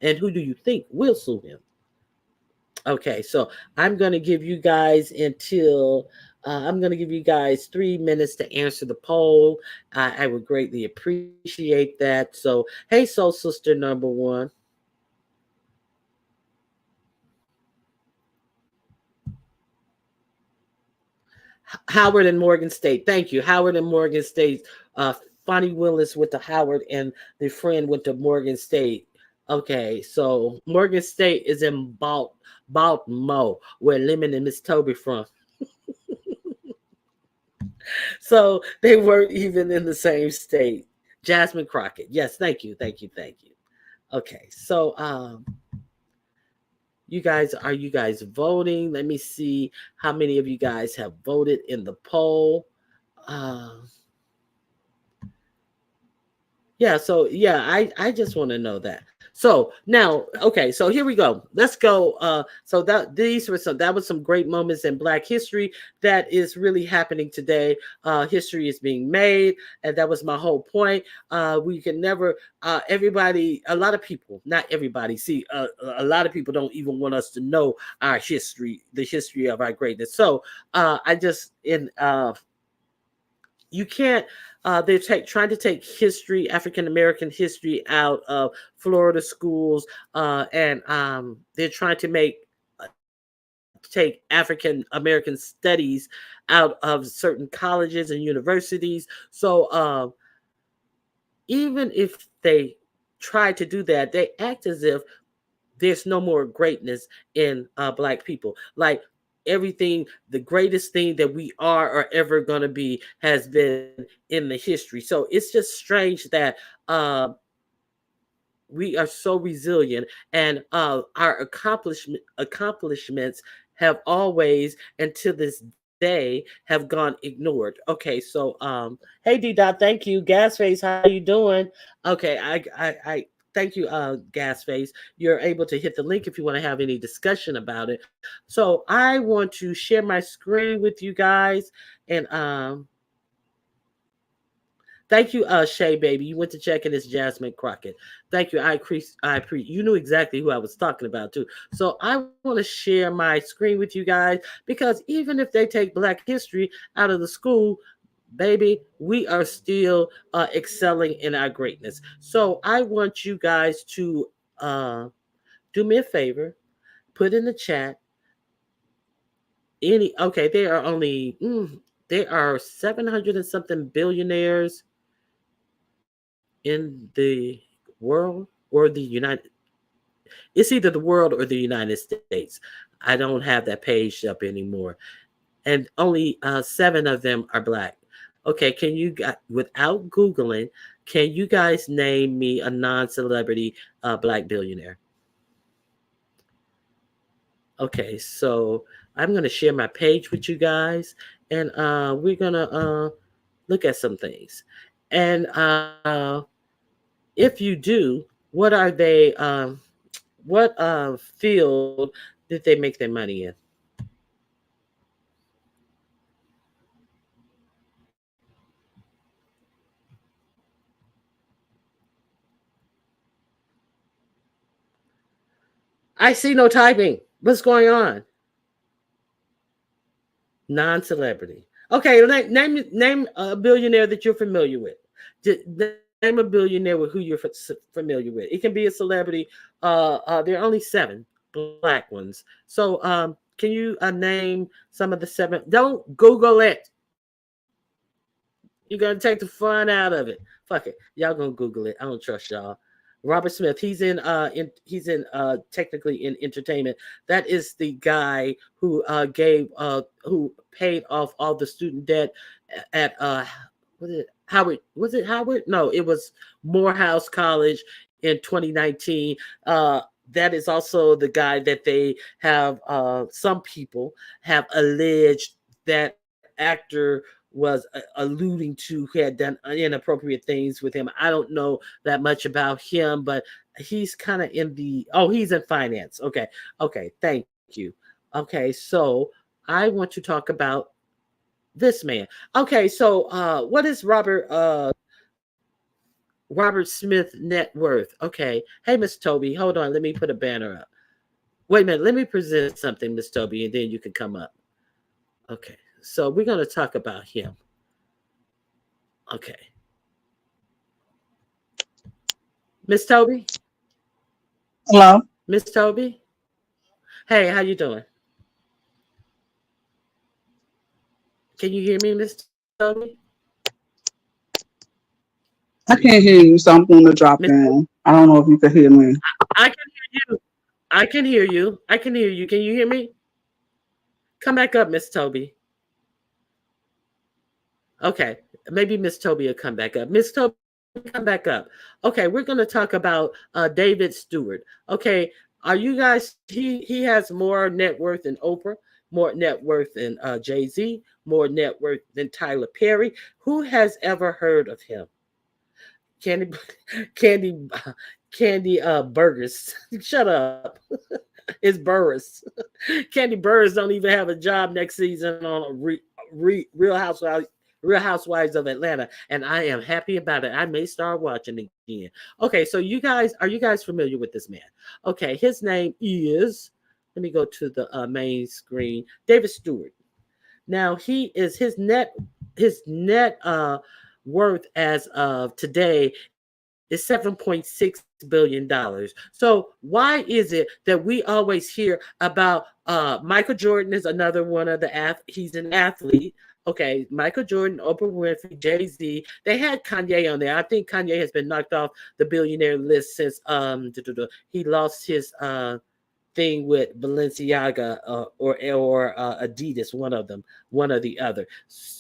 And who do you think will sue him? Okay, so I'm going to give you guys until I'm going to give you guys 3 minutes to answer the poll. I would greatly appreciate that. So, hey, soul sister number one. Howard and Morgan State. Thank you. Howard and Morgan State. Fonnie Willis went to Howard, and the friend went to Morgan State. Okay, so Morgan State is in Baltimore, where Lemon and Miss Toby from. So they weren't even in the same state. Jasmine Crockett. Yes, thank you, thank you, thank you. Okay, so you guys voting? Let me see how many of you guys have voted in the poll. Uh, Yeah, so yeah, I just want to know that. So now, okay, so here we go. Let's go. So that was some great moments in Black history that is really happening today. History is being made, and that was my whole point. We can never. Everybody, a lot of people, not everybody. See, a lot of people don't even want us to know our history, the history of our greatness. So I just in you can't trying to take history, African American history, out of Florida schools, and they're trying to take African American studies out of certain colleges and universities. So even if they try to do that, they act as if there's no more greatness in Black people. Like everything, the greatest thing that we are or ever going to be has been in the history. So it's just strange that we are so resilient, and our accomplishments have always, and to this day, have gone ignored. Okay, so hey D Dot, thank you. Gasface, how you doing? Okay, I thank you, Gasface. You're able to hit the link if you want to have any discussion about it. So I want to share my screen with you guys, and thank you, Shay baby. You went to check in. It's Jasmine Crockett. Thank you. You knew exactly who I was talking about too. So I want to share my screen with you guys, because even if they take Black history out of the school, baby, we are still excelling in our greatness. So I want you guys to do me a favor, put in the chat any. Okay, there are 700 and something billionaires in the world, or the United, it's either the world or the United States. I don't have that page up anymore. And only 7 of them are Black. Okay, without Googling, can you guys name me a non-celebrity Black billionaire? Okay, so I'm going to share my page with you guys, and we're going to look at some things. And if you do, what are they? What field did they make their money in? I see no typing. What's going on? Non-celebrity. Okay, name a billionaire that you're familiar with. Name a billionaire with who you're familiar with. It can be a celebrity. There are only 7 Black ones. So can you name some of the 7? Don't Google it. You're gonna take the fun out of it. Fuck it. Y'all gonna Google it. I don't trust y'all. Robert Smith. He's in technically in entertainment. That is the guy who paid off all the student debt at was it Howard? Was it Howard? No, it was Morehouse College in 2019. That is also the guy that they have. Some people have alleged that actor was alluding to, who had done inappropriate things with him. I don't know that much about him, but he's kind of in the, he's in finance. Okay, thank you. Okay, so I want to talk about this man. Okay, so what is Robert Smith net worth? Okay, hey Miss Toby, hold on, let me put a banner up. Wait a minute, let me present something, Miss Toby, and then you can come up. Okay, so we're going to talk about him. Okay, Miss Toby, Hello. Miss Toby. Hey, how you doing? Can you hear me, Miss Toby? I can't hear you, so I'm going to drop Miss, in. I don't know if you can hear me. I can hear you. I can hear you. I can hear you. Can you hear me? Come back up, Miss Toby. Okay, maybe Miss Toby will come back up. Miss Toby, come back up. Okay, we're going to talk about David Stewart. Okay, are you guys? He has more net worth than Oprah, more net worth than Jay Z, more net worth than Tyler Perry. Who has ever heard of him? Candy, candy, candy. Burgers. Shut up. It's Burris. Candy Burris don't even have a job next season on Real Housewives of Atlanta, and I am happy about it. I may start watching again. Okay, so are you guys familiar with this man? Okay, his name is. Let me go to the main screen. David Stewart. Now he is his net worth as of today is $7.6 billion. So why is it that we always hear about Michael Jordan is another one of he's an athlete. Okay, Michael Jordan, Oprah Winfrey, Jay-Z. They had Kanye on there. I think Kanye has been knocked off the billionaire list since he lost his thing with Balenciaga or Adidas, one of them, one or the other.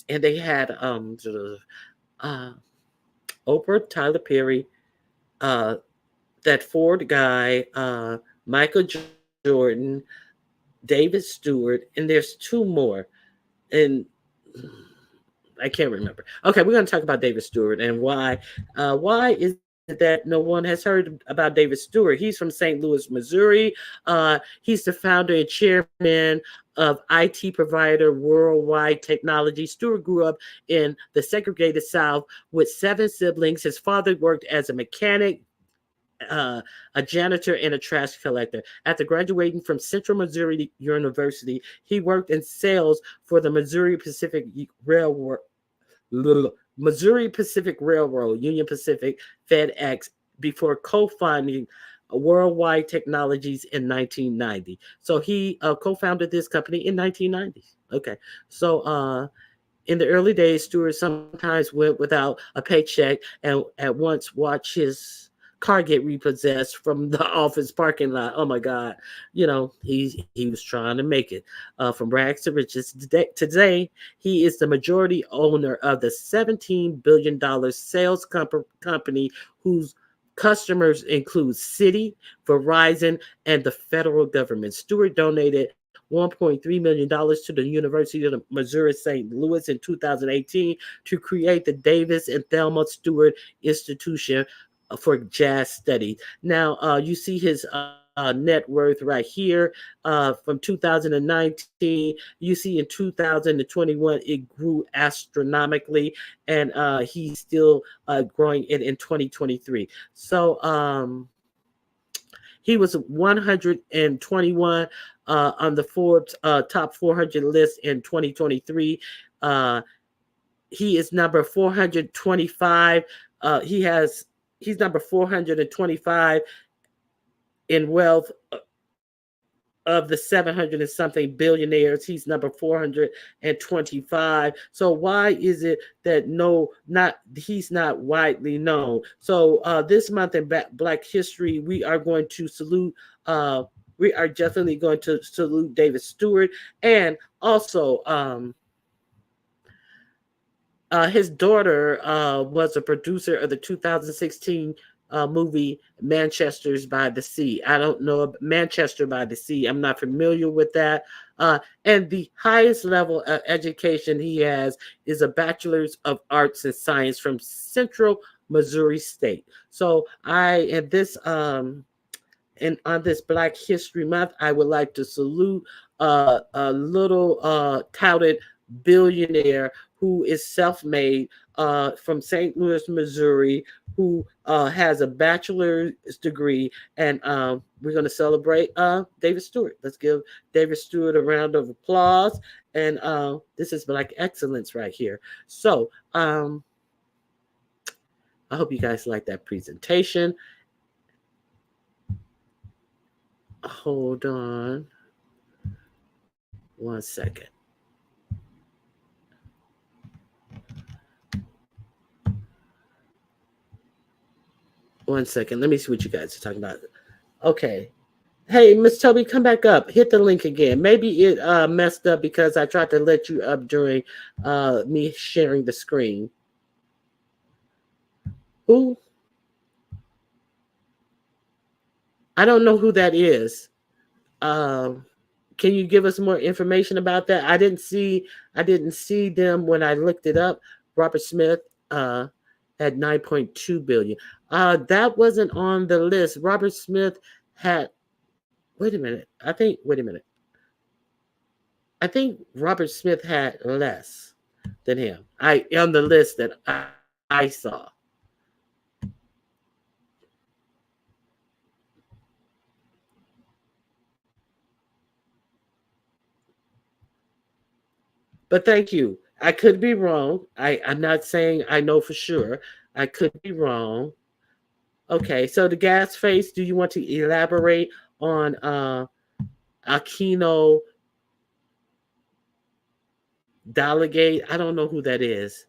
And they had uh, Oprah, Tyler Perry, uh, that Ford guy, Michael Jordan, David Stewart, and there's two more. And I can't remember. Okay, we're going to talk about David Stewart and why. Why is it that no one has heard about David Stewart? He's from St. Louis, Missouri. He's the founder and chairman of IT provider Worldwide Technology. Stewart grew up in the segregated South with seven siblings. His father worked as a mechanic, a janitor, and a trash collector. After graduating from Central Missouri University, he worked in sales for the Railroad, Missouri Pacific Railroad, Union Pacific, FedEx, before co-founding Worldwide Technologies in 1990. So he co-founded this company in 1990. Okay, so in the early days, Stewart sometimes went without a paycheck and at once watched his car get repossessed from the office parking lot. Oh my God. He was trying to make it from rags to riches. Today, he is the majority owner of the $17 billion sales company whose customers include Citi, Verizon, and the federal government. Stewart donated $1.3 million to the University of Missouri St. Louis in 2018 to create the Davis and Thelma Stewart Institution for Jazz Studies. Now, you see his net worth right here from 2019. You see in 2021, it grew astronomically, and he's still growing it in 2023. So, he was 121 on the Forbes top 400 list in 2023. Uh, he is number 425. He's number 425 in wealth of the 700 and something billionaires. He's number 425. So why is it that not he's not widely known? So this month in Black History, we are going to salute. We are definitely going to salute David Stewart, and also his daughter was a producer of the 2016 movie Manchester's by the Sea. I don't know Manchester by the Sea. I'm not familiar with that. And the highest level of education he has is a Bachelor's of Arts and Science from Central Missouri State. So and on this Black History Month, I would like to salute a little touted billionaire who is self-made from St. Louis, Missouri, who has a bachelor's degree, and we're going to celebrate David Stewart. Let's give David Stewart a round of applause. And this is Black Excellence right here. So I hope you guys like that presentation. Hold on one second. One second. Let me see what you guys are talking about. Okay. Hey, Miss Toby, come back up. Hit the link again. Maybe it messed up because I tried to let you up during me sharing the screen. Who? I don't know who that is. Um, can you give us more information about that? I didn't see them when I looked it up. Robert Smith, had 9.2 billion. That wasn't on the list. Robert Smith had. Wait a minute. Wait a minute. I think Robert Smith had less than him. I on the list that I saw. But thank you. I could be wrong. I'm not saying I know for sure. I could be wrong. Okay, so the gas face, do you want to elaborate on Aquino Delegate? I don't know who that is.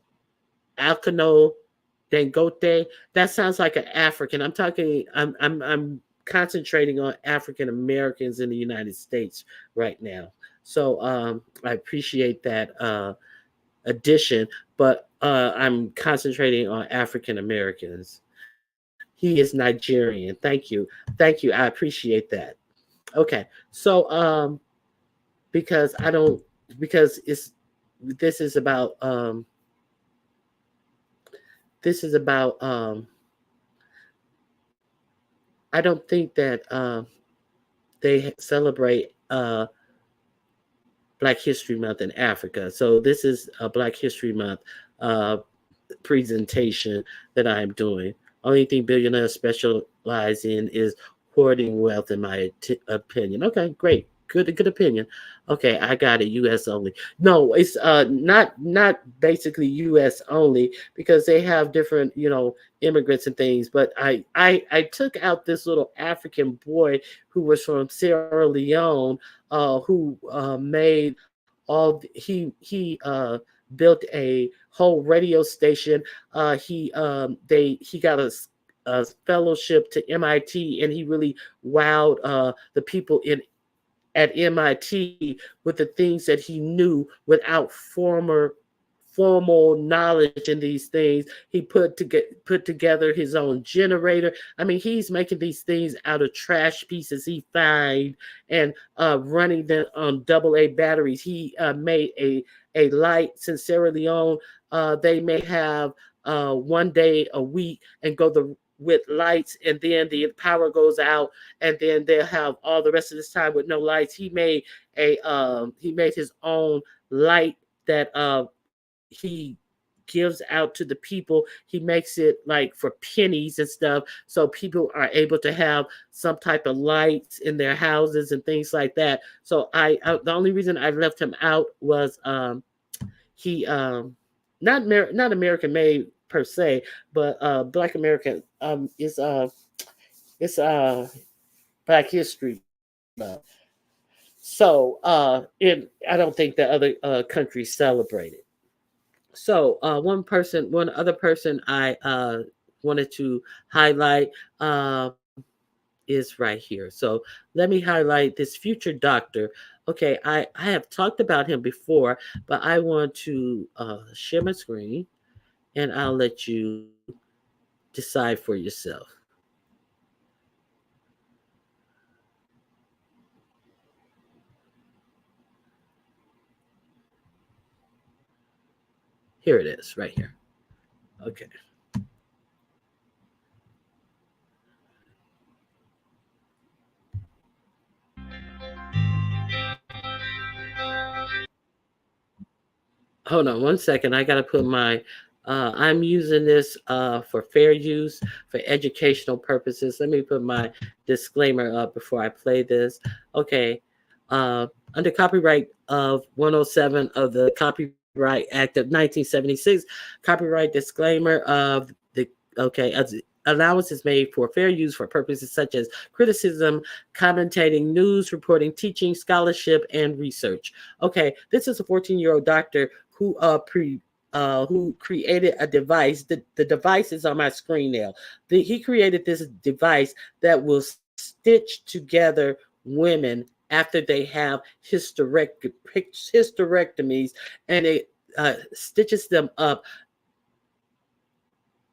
Alcano Dangote. That sounds like an African. I'm concentrating on African Americans in the United States right now. So I appreciate that addition, but I'm concentrating on African Americans. He is Nigerian. Thank you. Thank you. I appreciate that. Okay. So because I don't because it's this is about this is about I don't think that they celebrate Black History Month in Africa. So this is a Black History Month uh, presentation that I am doing. Only thing billionaires specialize in is hoarding wealth, in my opinion. Okay, great. Good opinion. Okay, I got it. U.S. only. No, it's not basically U.S. only because they have different immigrants and things. But I took out this little African boy who was from Sierra Leone, who made he built a whole radio station. He got a fellowship to MIT, and he really wowed the people in at MIT with the things that he knew without formal knowledge in these things. He put together his own generator. I mean, he's making these things out of trash pieces he find and running them on AA batteries. He made a light sincerely owned. They may have 1 day a week and go the with lights, and then the power goes out, and then they'll have all the rest of this time with no lights. He made his own light that he gives out to the people. He makes it like for pennies and stuff, so people are able to have some type of lights in their houses and things like that. So the only reason I left him out was he not American made per se, but Black American is it's Black History Month. So I don't think that other countries celebrate it. So one other person I wanted to highlight is right here. So let me highlight this future doctor. Okay, I have talked about him before, but I want to share my screen, and I'll let you decide for yourself. Here it is, right here. Okay. Hold on one second. I got to put my. I'm using this for fair use for educational purposes. Let me put my disclaimer up before I play this. Okay. Under copyright of 107 of the Copyright Act of 1976, copyright disclaimer of the okay. Allowance is made for fair use for purposes such as criticism, commentating, news, reporting, teaching, scholarship, and research. Okay, this is a 14-year-old doctor who created a device. The device is on my screen now. He created this device that will stitch together women after they have hysterectomies, and it stitches them up.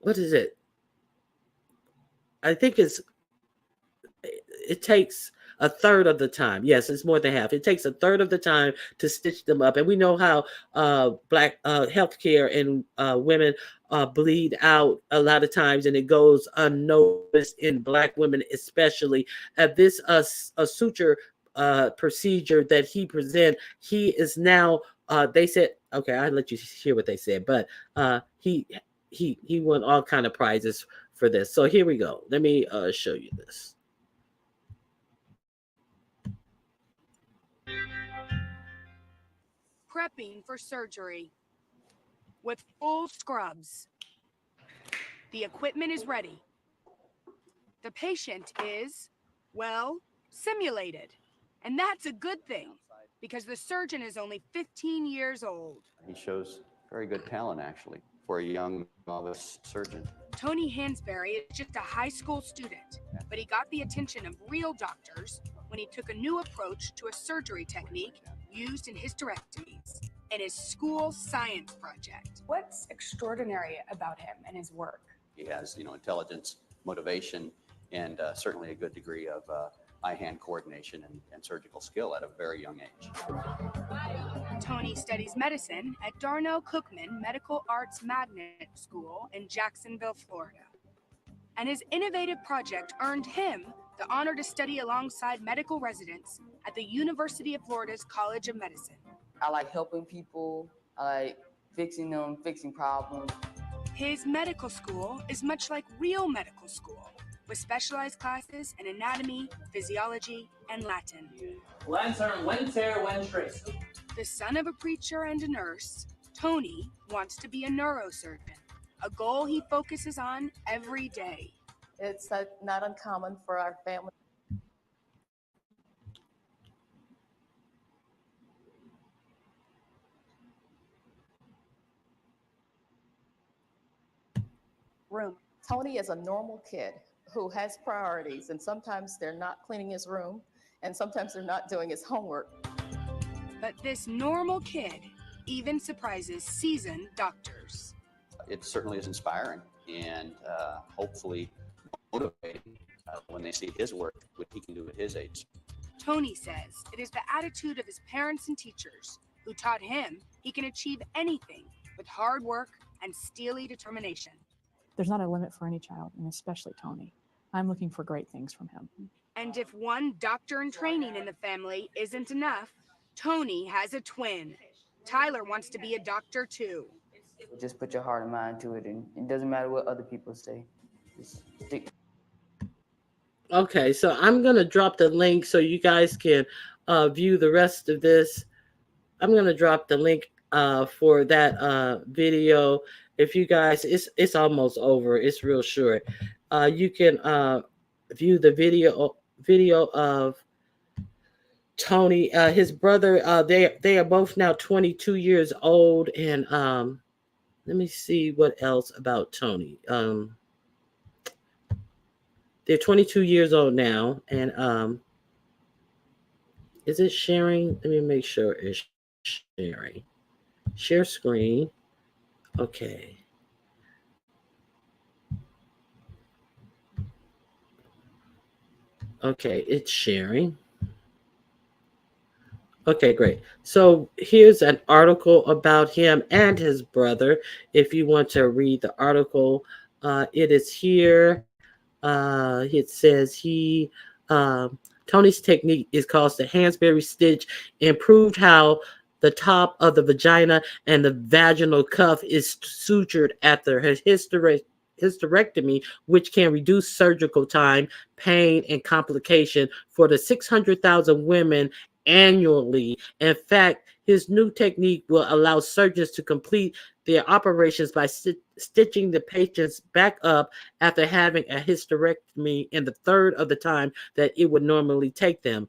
What is it? I think it takes A third of the time. Yes, it's more than half. It takes a third of the time to stitch them up. And we know how black healthcare and women bleed out a lot of times, and it goes unnoticed in black women, especially. At this a suture procedure that he present, he is now. They said, okay, I'll let you hear what they said, but he won all kind of prizes for this. So here we go. Let me show you this. Prepping for surgery with full scrubs. The equipment is ready. The patient is, well, simulated. And that's a good thing, because the surgeon is only 15 years old. He shows very good talent, actually, for a young novice surgeon. Tony Hansberry is just a high school student, but he got the attention of real doctors when he took a new approach to a surgery technique used in hysterectomies in his school science project. What's extraordinary about him and his work? He has, intelligence, motivation, and certainly a good degree of eye-hand coordination and surgical skill at a very young age. Tony studies medicine at Darnell Cookman Medical Arts Magnet School in Jacksonville, Florida. And his innovative project earned him the honor to study alongside medical residents at the University of Florida's College of Medicine. I like helping people. I like fixing them, fixing problems. His medical school is much like real medical school, with specialized classes in anatomy, physiology, and Latin. The son of a preacher and a nurse, Tony wants to be a neurosurgeon, a goal he focuses on every day. It's not uncommon for our family. Room. Tony is a normal kid who has priorities, and sometimes they're not cleaning his room, and sometimes they're not doing his homework. But this normal kid even surprises seasoned doctors. It certainly is inspiring and hopefully motivating when they see his work, what he can do at his age. Tony says it is the attitude of his parents and teachers who taught him he can achieve anything with hard work and steely determination. There's not a limit for any child, and especially Tony. I'm looking for great things from him. And if one doctor in training in the family isn't enough, Tony has a twin. Tyler wants to be a doctor too. Just put your heart and mind to it, and it doesn't matter what other people say. Just stick. Okay, so I'm going to drop the link so you guys can view the rest of this. I'm going to drop the link for that video. If you guys, it's almost over. It's real short. You can view the video of Tony, his brother. They are both now 22 years old, and let me see what else about Tony. They're 22 years old now, and is it sharing? Let me make sure it's sharing. Share screen. Okay. Okay, it's sharing. Okay, great. So here's an article about him and his brother. If you want to read the article, it is here. It says Tony's technique is called the Hansberry stitch, improved how the top of the vagina and the vaginal cuff is sutured after his hysterectomy, which can reduce surgical time, pain, and complication for the 600,000 women annually. In fact, his new technique will allow surgeons to complete their operations by stitching the patients back up after having a hysterectomy in the third of the time that it would normally take them.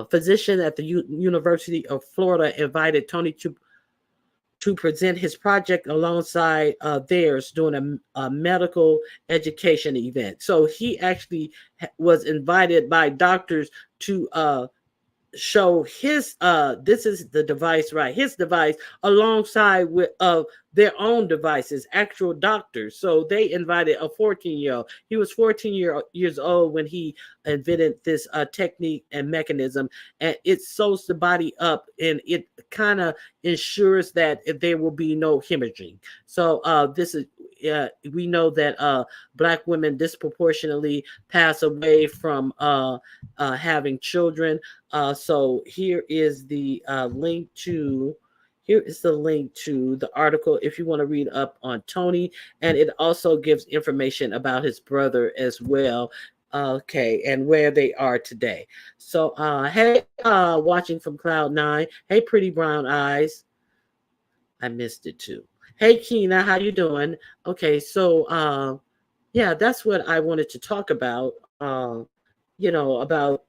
Physician at the University of Florida invited Tony to present his project alongside theirs during a medical education event. So he actually was invited by doctors to show his this is the device, right? His device alongside with their own devices, actual doctors. So they invited a 14-year-old. He was 14 years old when he invented this technique and mechanism, and it sews the body up, and it kind of ensures that there will be no hemorrhaging. So this is we know that Black women disproportionately pass away from having children. So here is the link to the article if you want to read up on Tony, and it also gives information about his brother as well. Okay, and where they are today. So, hey, watching from Cloud9. Hey, pretty brown eyes. I missed it too. Hey, Keena, how you doing? Okay, so yeah, that's what I wanted to talk about. About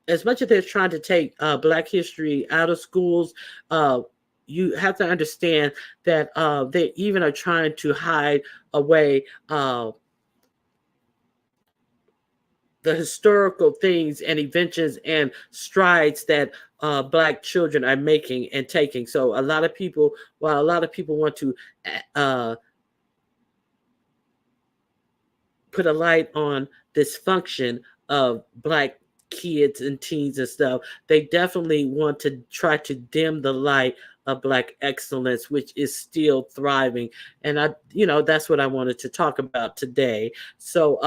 as much as they're trying to take Black history out of schools, uh, you have to understand that they even are trying to hide away the historical things and inventions and strides that Black children are making and taking. So while a lot of people want to uh, put a light on dysfunction of Black kids and teens and stuff, they definitely want to try to dim the light of Black excellence, which is still thriving. And that's what I wanted to talk about today. So,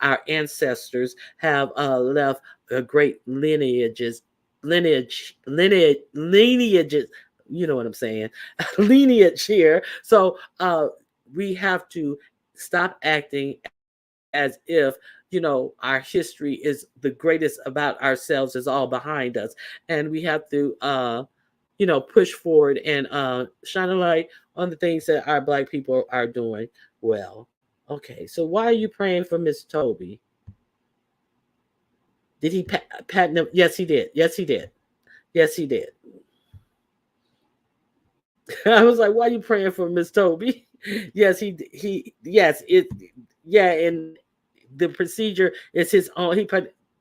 our ancestors have left great lineages. You know what I'm saying? Lineage here. So, we have to stop acting as if our history is the greatest about ourselves is all behind us, and we have to push forward and shine a light on the things that our Black people are doing well. Okay, so why are you praying for Miss Toby? Did he patent him? Yes, he did. Yes, he did. Yes, he did. I was like, why are you praying for Miss Toby? Yes, yes, and the procedure is his own. He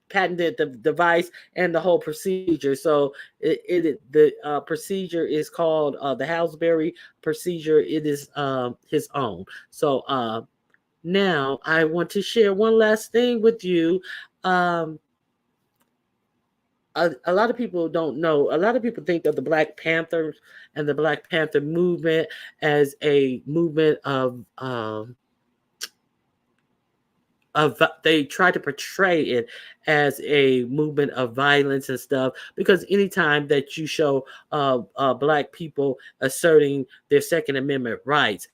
patented the device and the whole procedure. So the procedure is called the Hansberry procedure. It is his own. So now I want to share one last thing with you. Um, a lot of people don't know. A lot of people think of the Black Panthers and the Black Panther movement as a movement of they try to portray it as a movement of violence and stuff, because anytime that you show Black people asserting their Second Amendment rights,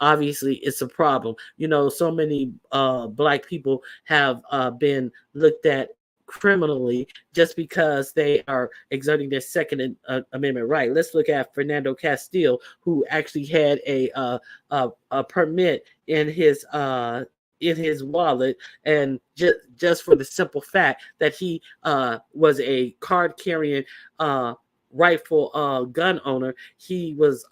obviously it's a problem. So many Black people have been looked at criminally just because they are exerting their Second Amendment right. Let's look at Fernando Castile, who actually had a permit in his wallet, and just for the simple fact that he was a card carrying rightful gun owner, he was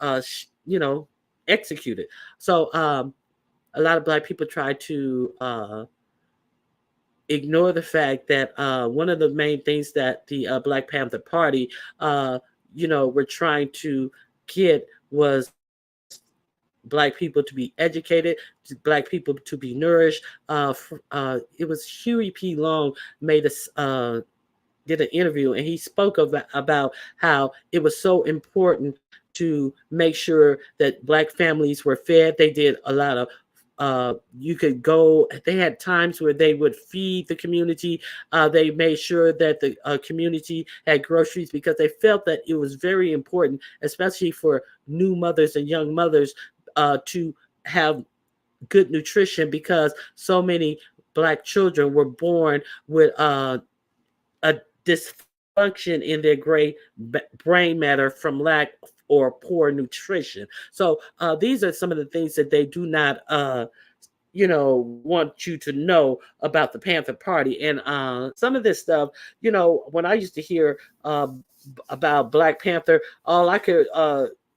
executed. So a lot of Black people try to ignore the fact that one of the main things that the Black Panther Party, were trying to get was Black people to be educated, Black people to be nourished. It was Huey P. Long made us. Did an interview, and he spoke about how it was so important to make sure that Black families were fed. They did a lot of you could go, they had times where they would feed the community. They made sure that the community had groceries, because they felt that it was very important, especially for new mothers and young mothers, to have good nutrition, because so many Black children were born with a dysfunction in their brain matter from lack or poor nutrition. So these are some of the things that they do not, want you to know about the Panther Party. And some of this stuff, when I used to hear about Black Panther, all I could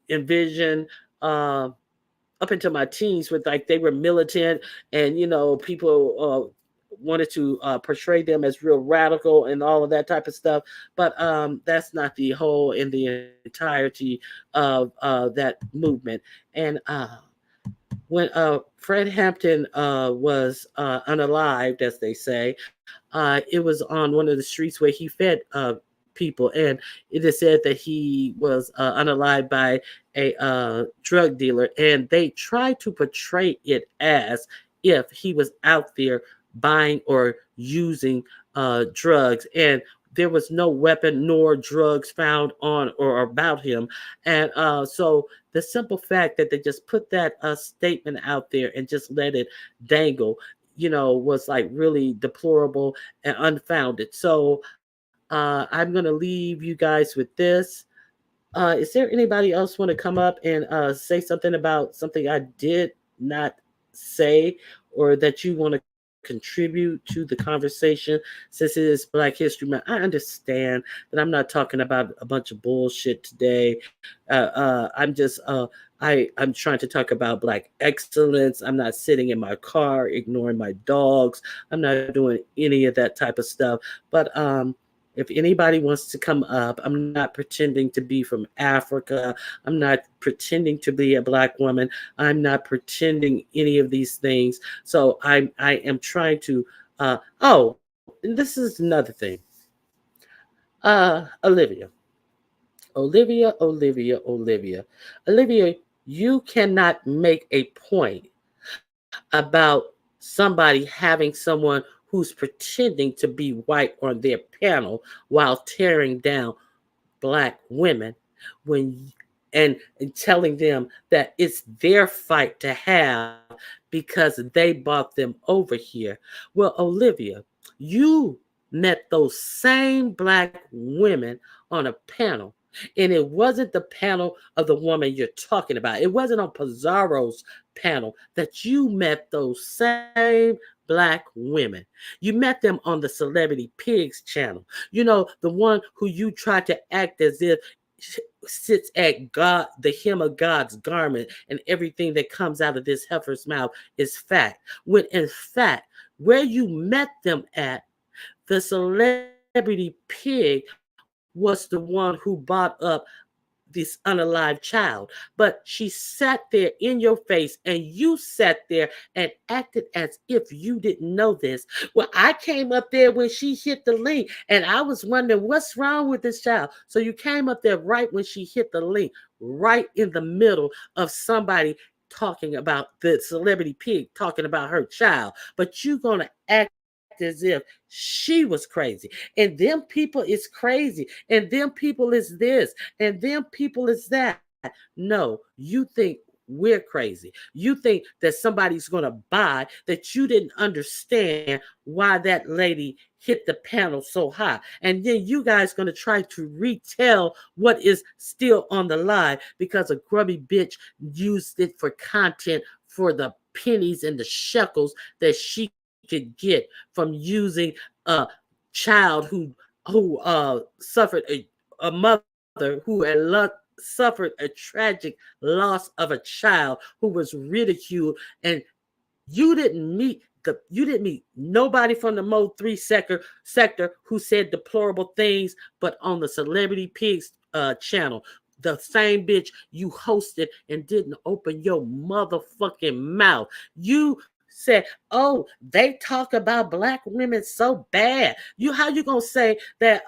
envision. Up into my teens with, like, they were militant, and people wanted to portray them as real radical and all of that type of stuff. But that's not the whole in the entirety of that movement. And when Fred Hampton was unalived, as they say, it was on one of the streets where he fed people, and it is said that he was unalived by a drug dealer, and they tried to portray it as if he was out there buying or using drugs, and there was no weapon nor drugs found on or about him. And so the simple fact that they just put that statement out there and just let it dangle, was like really deplorable and unfounded. So I'm going to leave you guys with this. Is there anybody else want to come up and say something about something I did not say, or that you want to contribute to the conversation since it is Black History Month? I understand that I'm not talking about a bunch of bullshit today. I'm trying to talk about Black excellence. I'm not sitting in my car ignoring my dogs. I'm not doing any of that type of stuff. But if anybody wants to come up, I'm not pretending to be from Africa. I'm not pretending to be a Black woman. I'm not pretending any of these things. So I am trying to. And this is another thing. Olivia, Olivia, you cannot make a point about somebody having someone who's pretending to be white on their panel while tearing down Black women when and telling them that it's their fight to have because they bought them over here. Well, Olivia, you met those same Black women on a panel. And it wasn't the panel of the woman you're talking about. It wasn't on Pizarro's panel that you met those same Black women. You met them on the Celebrity Pigs channel. The one who you tried to act as if sits at God, the hem of God's garment, and everything that comes out of this heifer's mouth is fact. When in fact, where you met them at, the Celebrity Pig was the one who bought up this unalive child. But she sat there in your face and you sat there and acted as if you didn't know this. Well, I came up there when she hit the link and I was wondering what's wrong with this child. So you came up there right when she hit the link, right in the middle of somebody talking about the Celebrity Pig talking about her child. But you're going to act as if she was crazy. And them people is crazy. And them people is this. And them people is that. No, you think we're crazy. You think that somebody's going to buy that you didn't understand why that lady hit the panel so high. And then you guys going to try to retell what is still on the line because a grubby bitch used it for content for the pennies and the shekels that she could get from using a child who suffered a mother who had suffered a tragic loss of a child who was ridiculed, and you didn't meet nobody from the Mode 3 sector who said deplorable things, but on the Celebrity Pigs channel, the same bitch you hosted and didn't open your motherfucking mouth. You said, "Oh, they talk about Black women so bad." How you gonna say that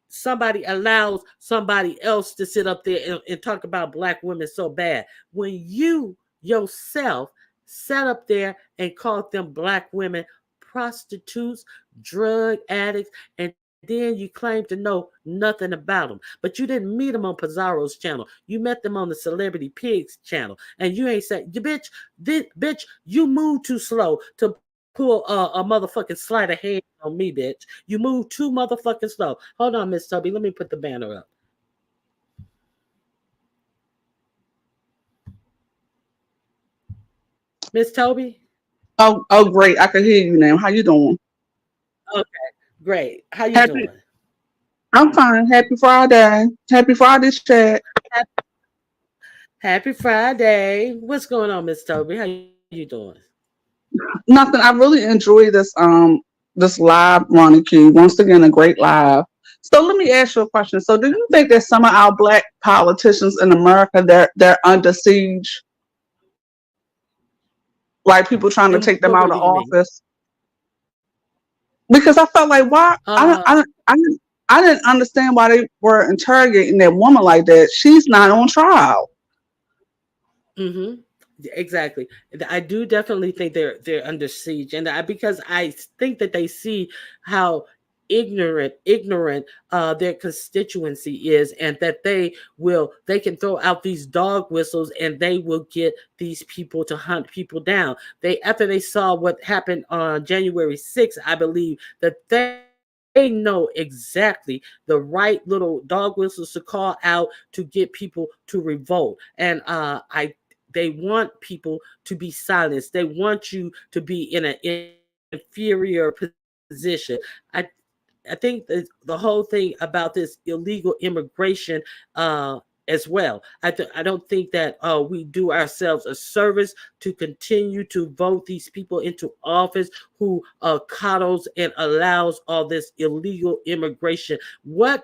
somebody allows somebody else to sit up there and talk about Black women so bad when you yourself sat up there and called them Black women prostitutes, drug addicts, and then you claim to know nothing about them. But you didn't meet them on Pizarro's channel. You met them on the Celebrity Pigs channel. And you ain't say, bitch, you move too slow to pull a motherfucking sleight of hand on me, bitch. You move too motherfucking slow. Hold on, Miss Toby. Let me put the banner up. Miss Toby? Oh, great. I can hear you now. How you doing? Okay, great. How you Happy. doing? I'm fine. Happy Friday. Happy Friday, chat. Happy Friday. What's going on, Miss Toby? How you doing? Nothing. I really enjoy this this live, Ronnie Q. Once again, a great live. So let me ask you a question. So do you think that some of our black politicians in America they're under siege? Like people trying to And take them what out way of do you mean? office? Because I felt like why Uh, I didn't understand why they were interrogating that woman like that. She's not on trial. mm-hmm. Exactly. I do definitely think they're under siege, and because I think that they see how ignorant their constituency is, and that they can throw out these dog whistles and they will get these people to hunt people down. They After they saw what happened on January 6th, I believe that they know exactly the right little dog whistles to call out to get people to revolt. And I they want people to be silenced. They want you to be in an inferior position. I I think the whole thing about this illegal immigration as well. I don't think that we do ourselves a service to continue to vote these people into office who coddles and allows all this illegal immigration. What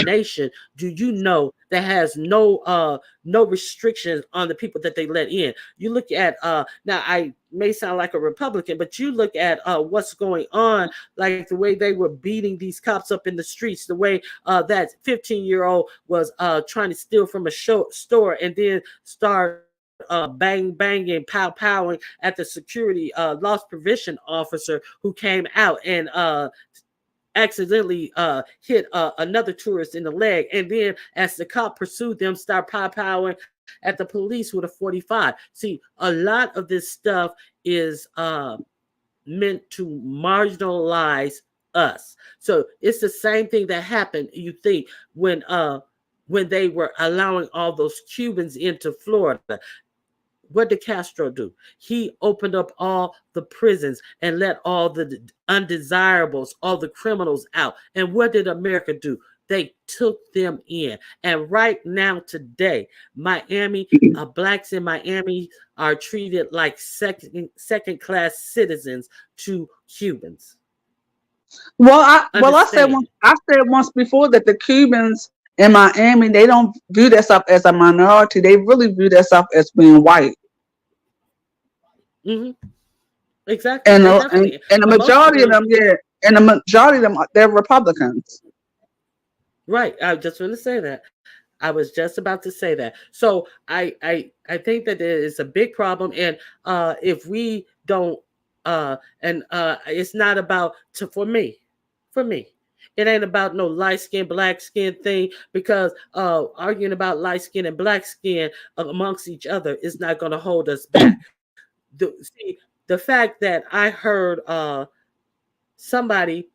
nation do you know that has no restrictions on the people that they let in? You look at now I may sound like a Republican, but you look at what's going on, like the way they were beating these cops up in the streets, the way that 15-year-old was trying to steal from a store and then start banging, powing at the security loss prevention officer who came out and accidentally hit another tourist in the leg, and then as the cop pursued them, start powing at the police with a 45. See, a lot of this stuff is meant to marginalize us. So it's the same thing that happened, you think, when they were allowing all those Cubans into Florida. What did Castro do? He opened up all the prisons and let all the undesirables, all the criminals out. And what did America do? They took them in. And right now, today, Miami, blacks in Miami are treated like second class citizens to Cubans. Well, Understand? I said once before that the Cubans in Miami they don't view themselves as a minority. They really view themselves as being white, Hmm. Exactly. They definitely, and the most of majority of them. them, yeah, and the majority of them they're Republicans. Right. I just want to say that. I was just about to say that. So I think that there is a big problem, and if we don't and it's not about for me. It ain't about no light skin, black skin thing, because arguing about light skin and black skin amongst each other is not going to hold us back. See, the fact that I heard somebody,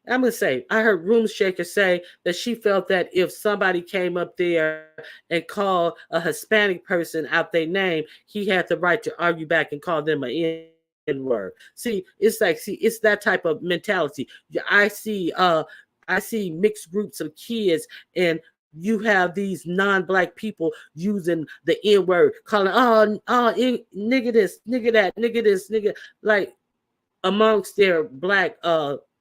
I'm gonna say, I heard Room Shaker say that she felt that if somebody came up there and called a Hispanic person out their name, he had the right to argue back and call them an N word. See, it's that type of mentality. I see mixed groups of kids, and you have these non-black people using the N word, calling nigga this, nigga that, nigga this, nigga, like amongst their black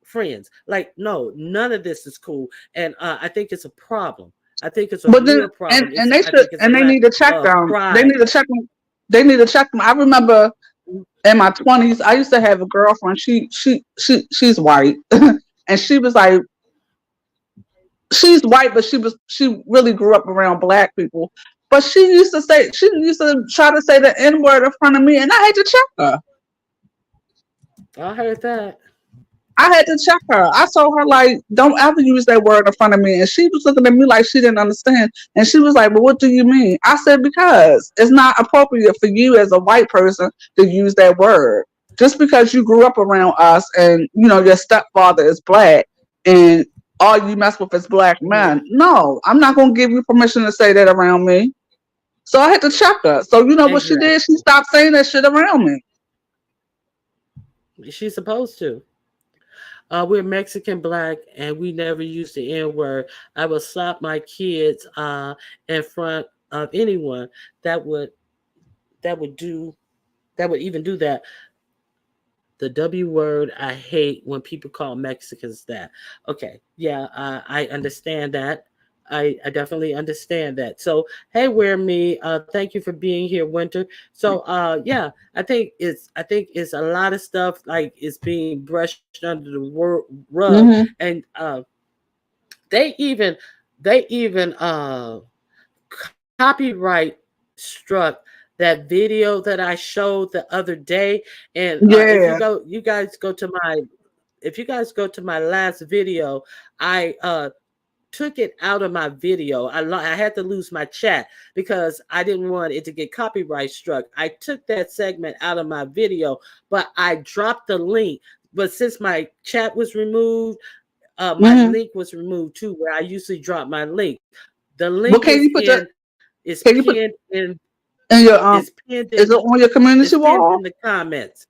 friends. Like, no, none of this is cool, and I think it's a problem. I think it's a But then real problem. and I think it's a they lack need to check of them. They pride. need to check them. They need to check them. I remember in my 20s, I used to have a girlfriend. She's white, and she was like she's white, but she really grew up around black people. But she used to try to say the N word in front of me, and I had to check her. I heard that. I had to check her. I told her like, don't ever use that word in front of me. And she was looking at me like she didn't understand. And she was like, well, what do you mean? I said, because it's not appropriate for you as a white person to use that word. Just because you grew up around us and your stepfather is black and all you mess with is black Mhm. men. No, I'm not gonna give you permission to say that around me. So I had to check her. So you know what she did? Exactly. She stopped saying that shit around me. She's supposed to. We're Mexican black, and we never use the N word. I will slap my kids in front of anyone that would that would do that would even do that. The W word I hate when people call Mexicans that. Okay, yeah, I understand that. I definitely understand that. So hey, Wear Me, thank you for being here, Winter. So yeah, I think it's a lot of stuff like is being brushed under the rug, Hmm. and they even they even copyright struck that video that I showed the other day. And Yeah. if you guys go to my last video, I took it out of my video. I had to lose my chat because I didn't want it to get copyright struck. I took that segment out of my video, but I dropped the link. But since my chat was removed, my Hmm. link was removed too, where I usually drop my link. The link But can you put the is can you pinned put in in your is pinned in is it on your is community pinned wall? in the comments.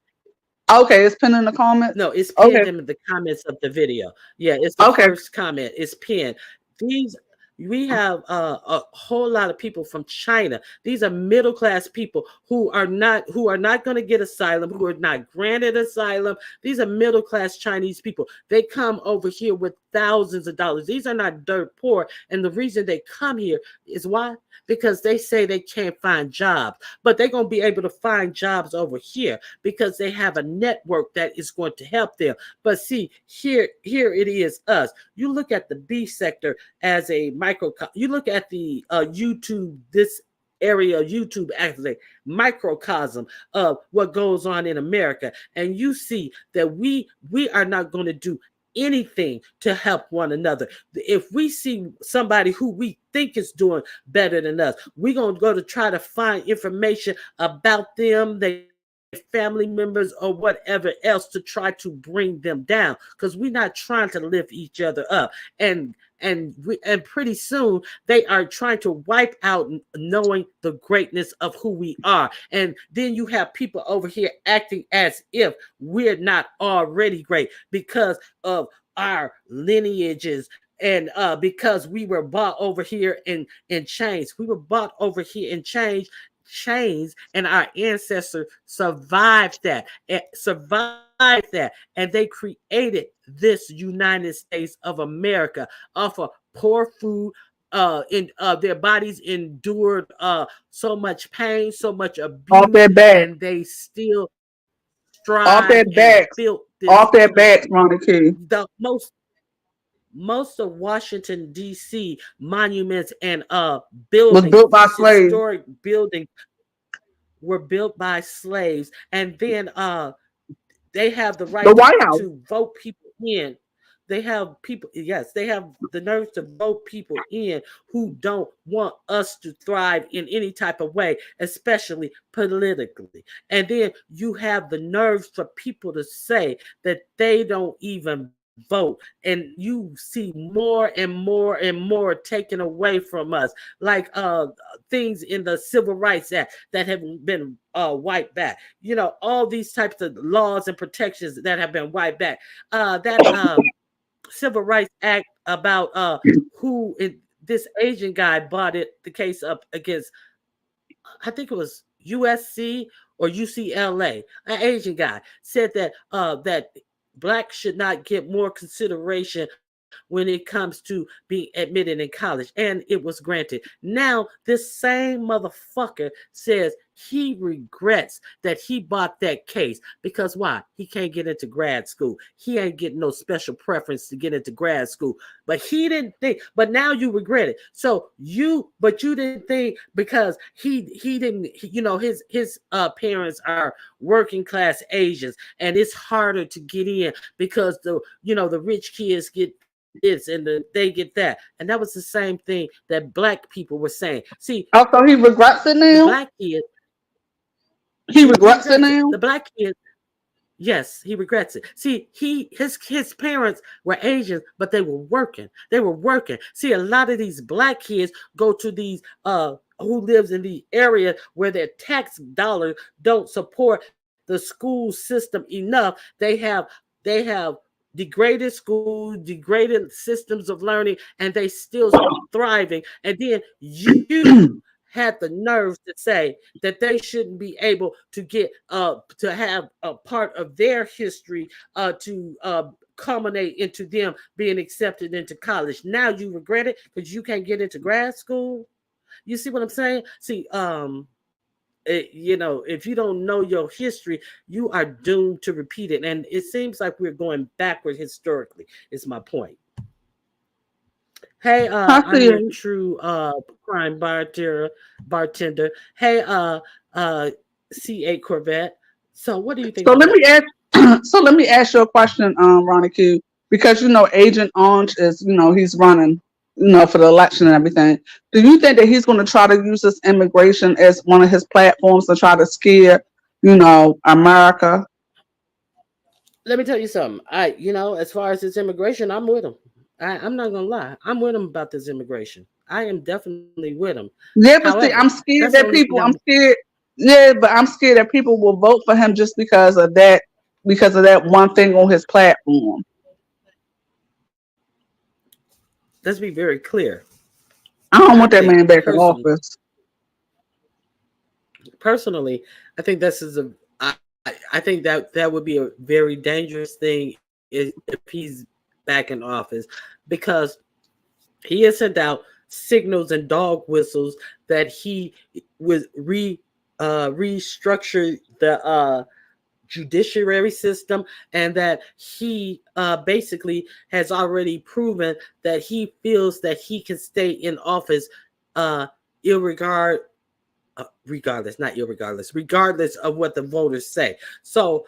Okay, it's pinned in the comments. No, it's pinned Okay. in the comments of the video. Yeah, it's the Okay. first comment. It's pinned. These we have a whole lot of people from China. These are middle class people who are not going to get asylum, who are not granted asylum. These are middle class Chinese people. They come over here with thousands of dollars. These are not dirt poor, and the reason they come here is why? Because they say they can't find jobs, but they're going to be able to find jobs over here because they have a network that is going to help them. But see, here it is us. You look at the B sector as a micro. You look at the YouTube, this area of YouTube as a microcosm of what goes on in America, and you see that we are not going to do anything to help one another. If we see somebody who we think is doing better than us, we're going to go to try to find information about them, their family members, or whatever else to try to bring them down, because we're not trying to lift each other up. And pretty soon they are trying to wipe out knowing the greatness of who we are. And then you have people over here acting as if we're not already great because of our lineages, and because we were bought over here in chains. We were bought over here in chains, and our ancestors survived that and they created this United States of America off of poor food. In Their bodies endured so much pain, so much Off abuse, their back. and they still Off strive their and backs. built this. Off their backs, Ronnie Key. The most of Washington D.C. monuments and Was buildings, built by these slaves. historic buildings, were built by slaves, and then they have the The right White House. to vote people in. They have people, yes, they have the nerve to vote people in who don't want us to thrive in any type of way, especially politically. And then you have the nerves for people to say that they don't even vote. And you see more and more and more taken away from us, like things in the Civil Rights Act that have been wiped back. All these types of laws and protections that have been wiped back. That Civil Rights Act about this Asian guy brought the case up against, I think it was USC or UCLA. An Asian guy said that blacks should not get more consideration when it comes to being admitted in college, and it was granted. Now this same motherfucker says he regrets that he bought that case because why? He can't get into grad school. He ain't getting no special preference to get into grad school. But he didn't think. But now you regret it. But you didn't think because he didn't. His parents are working class Asians, and it's harder to get in because the rich kids get this and they get that. And that was the same thing that black people were saying. See, Also, he regrets it the black now. kids, He he regrets it regrets it. now. The black kids, yes, he regrets it. See, his parents were Asians, but they were working. They were working. See, a lot of these black kids go to these who lives in the area where their tax dollars don't support the school system enough. They have degraded schools, degraded systems of learning, and they still thriving. And then you had the nerve to say that they shouldn't be able to get to have a part of their history to culminate into them being accepted into college. Now you regret it because you can't get into grad school. You see what I'm saying? See, if you don't know your history, you are doomed to repeat it. And it seems like we're going backward historically, is my point. Hey, I I'm your see. true crime bartender. Hey, uh C8 Corvette. So what do you think So about let that? me ask. So let me ask you a question, Ronnie Q. Because Agent Orange is, he's running, for the election and everything. Do you think that he's going to try to use this immigration as one of his platforms to try to scare, America? Let me tell you something. As far as this immigration, I'm with him. I'm not gonna lie. I'm with him about this immigration. I am definitely with him. Yeah, but see, However, I'm that's scared the that only thing people. I'm. I'm scared. Yeah, but I'm scared that people will vote for him just because of that one thing on his platform. Let's be very clear. I don't I want that think man back in office. personally, I think this is a. I think that would be a very dangerous thing if he's back in office, because he has sent out signals and dog whistles that he was restructure the judiciary system, and that he basically has already proven that he feels that he can stay in office uh, irregard not irregardless, regardless of what the voters say. So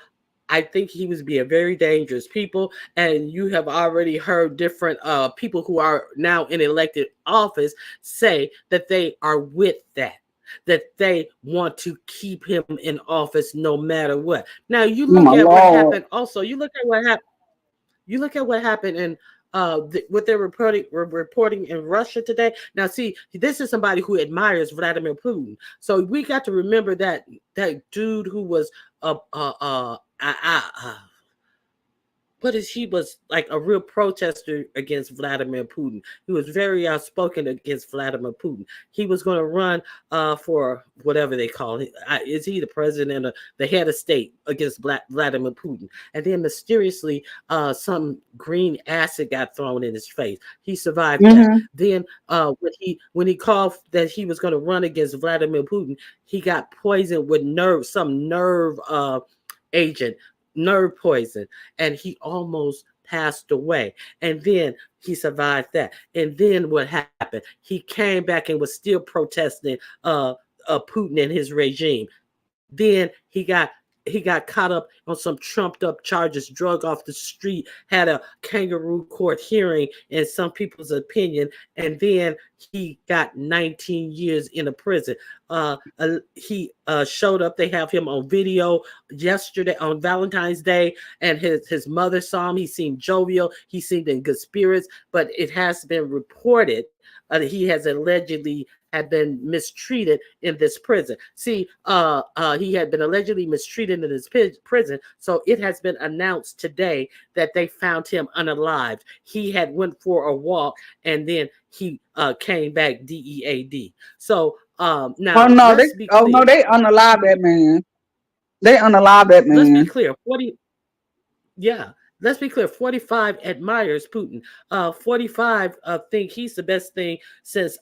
I think he was being very dangerous people, and you have already heard different people who are now in elected office say that they are with that they want to keep him in office no matter what. Now you Oh look my at what lord! happened. Also, you look at what happened in what they're reporting in Russia today. Now, see, this is somebody who admires Vladimir Putin, so we got to remember that dude who was he was like a real protester against Vladimir Putin. He was very outspoken against Vladimir Putin. He was going to run for whatever they call it. Is he the president or the head of state against Vladimir Putin? And then mysteriously, some green acid got thrown in his face. He survived that. Hmm. Then when he called that he was going to run against Vladimir Putin, he got poisoned with some nerve agent, nerve poison, and he almost passed away. And then he survived that. And then what happened? He came back and was still protesting Putin and his regime. Then he got caught up on some trumped up charges, drug off the street, had a kangaroo court hearing in some people's opinion, and then he got 19 years in a prison. He showed up. They have him on video yesterday on Valentine's Day, and his mother saw him. He seemed jovial. He seemed in good spirits, but it has been reported that he has allegedly had been mistreated in this prison. See, he had been allegedly mistreated in this prison, so it has been announced today that they found him unalived. He had went for a walk, and then he came back dead. So Oh now no, let's be no, clear. they unalive that man. They unalive that Let's be man. clear. 40, yeah. Let's be clear. 45 admires Putin. 45 think he's the best thing since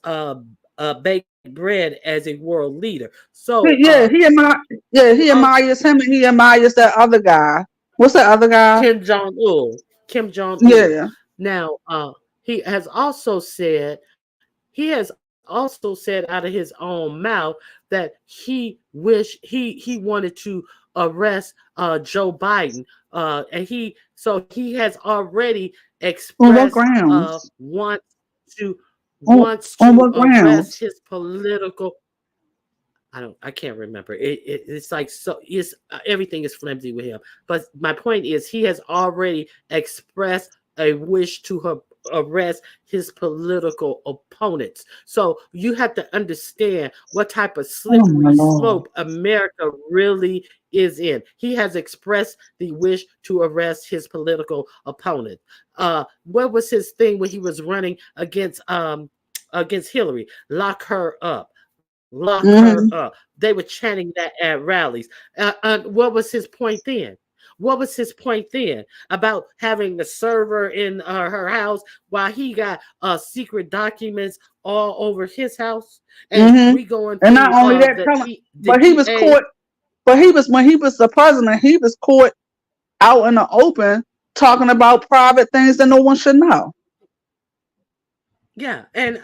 baked bread as a world leader. So Yeah, he also admires him, and he admires that other guy. What's that other guy? Kim Jong Il. Kim Jong Il. Yeah. Now, he has also said out of his own mouth that he wanted to arrest Joe Biden, and he has already On what expressed grounds? to On, wants on to what arrest grounds? his political. I can't remember. It's like so. It's everything is flimsy with him. But my point is, he has already expressed a wish to arrest his political opponents. So you have to understand what type of Oh my slippery lord! slope America really is in. He has expressed the wish to arrest his political opponent. What was his thing when he was running against Hillary? Lock her up. Lock her Hmm. up. They were chanting that at rallies. What was his point then? What was his point then about having the server in her house while he got secret documents all over his house? And Hmm. we going And not through only that, the but he was DA. caught. But he was when he was the president, he was caught out in the open talking about private things that no one should know. Yeah, and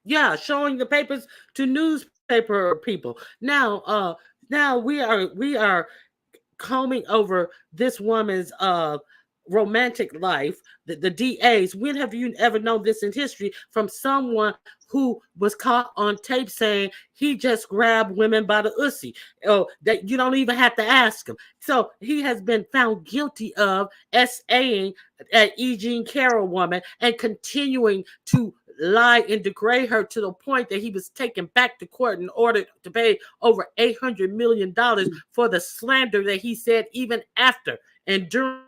yeah, showing the papers to newspaper people. Now we are combing over this woman's romantic life, the DAs. When have you ever known this in history from someone who was caught on tape saying he just grabbed women by the ussy? Oh, that you don't even have to ask him. So he has been found guilty of SAing at E. Jean Carroll woman and continuing to lie and degrade her to the point that he was taken back to court in order to pay over $800 million for the slander that he said even after and during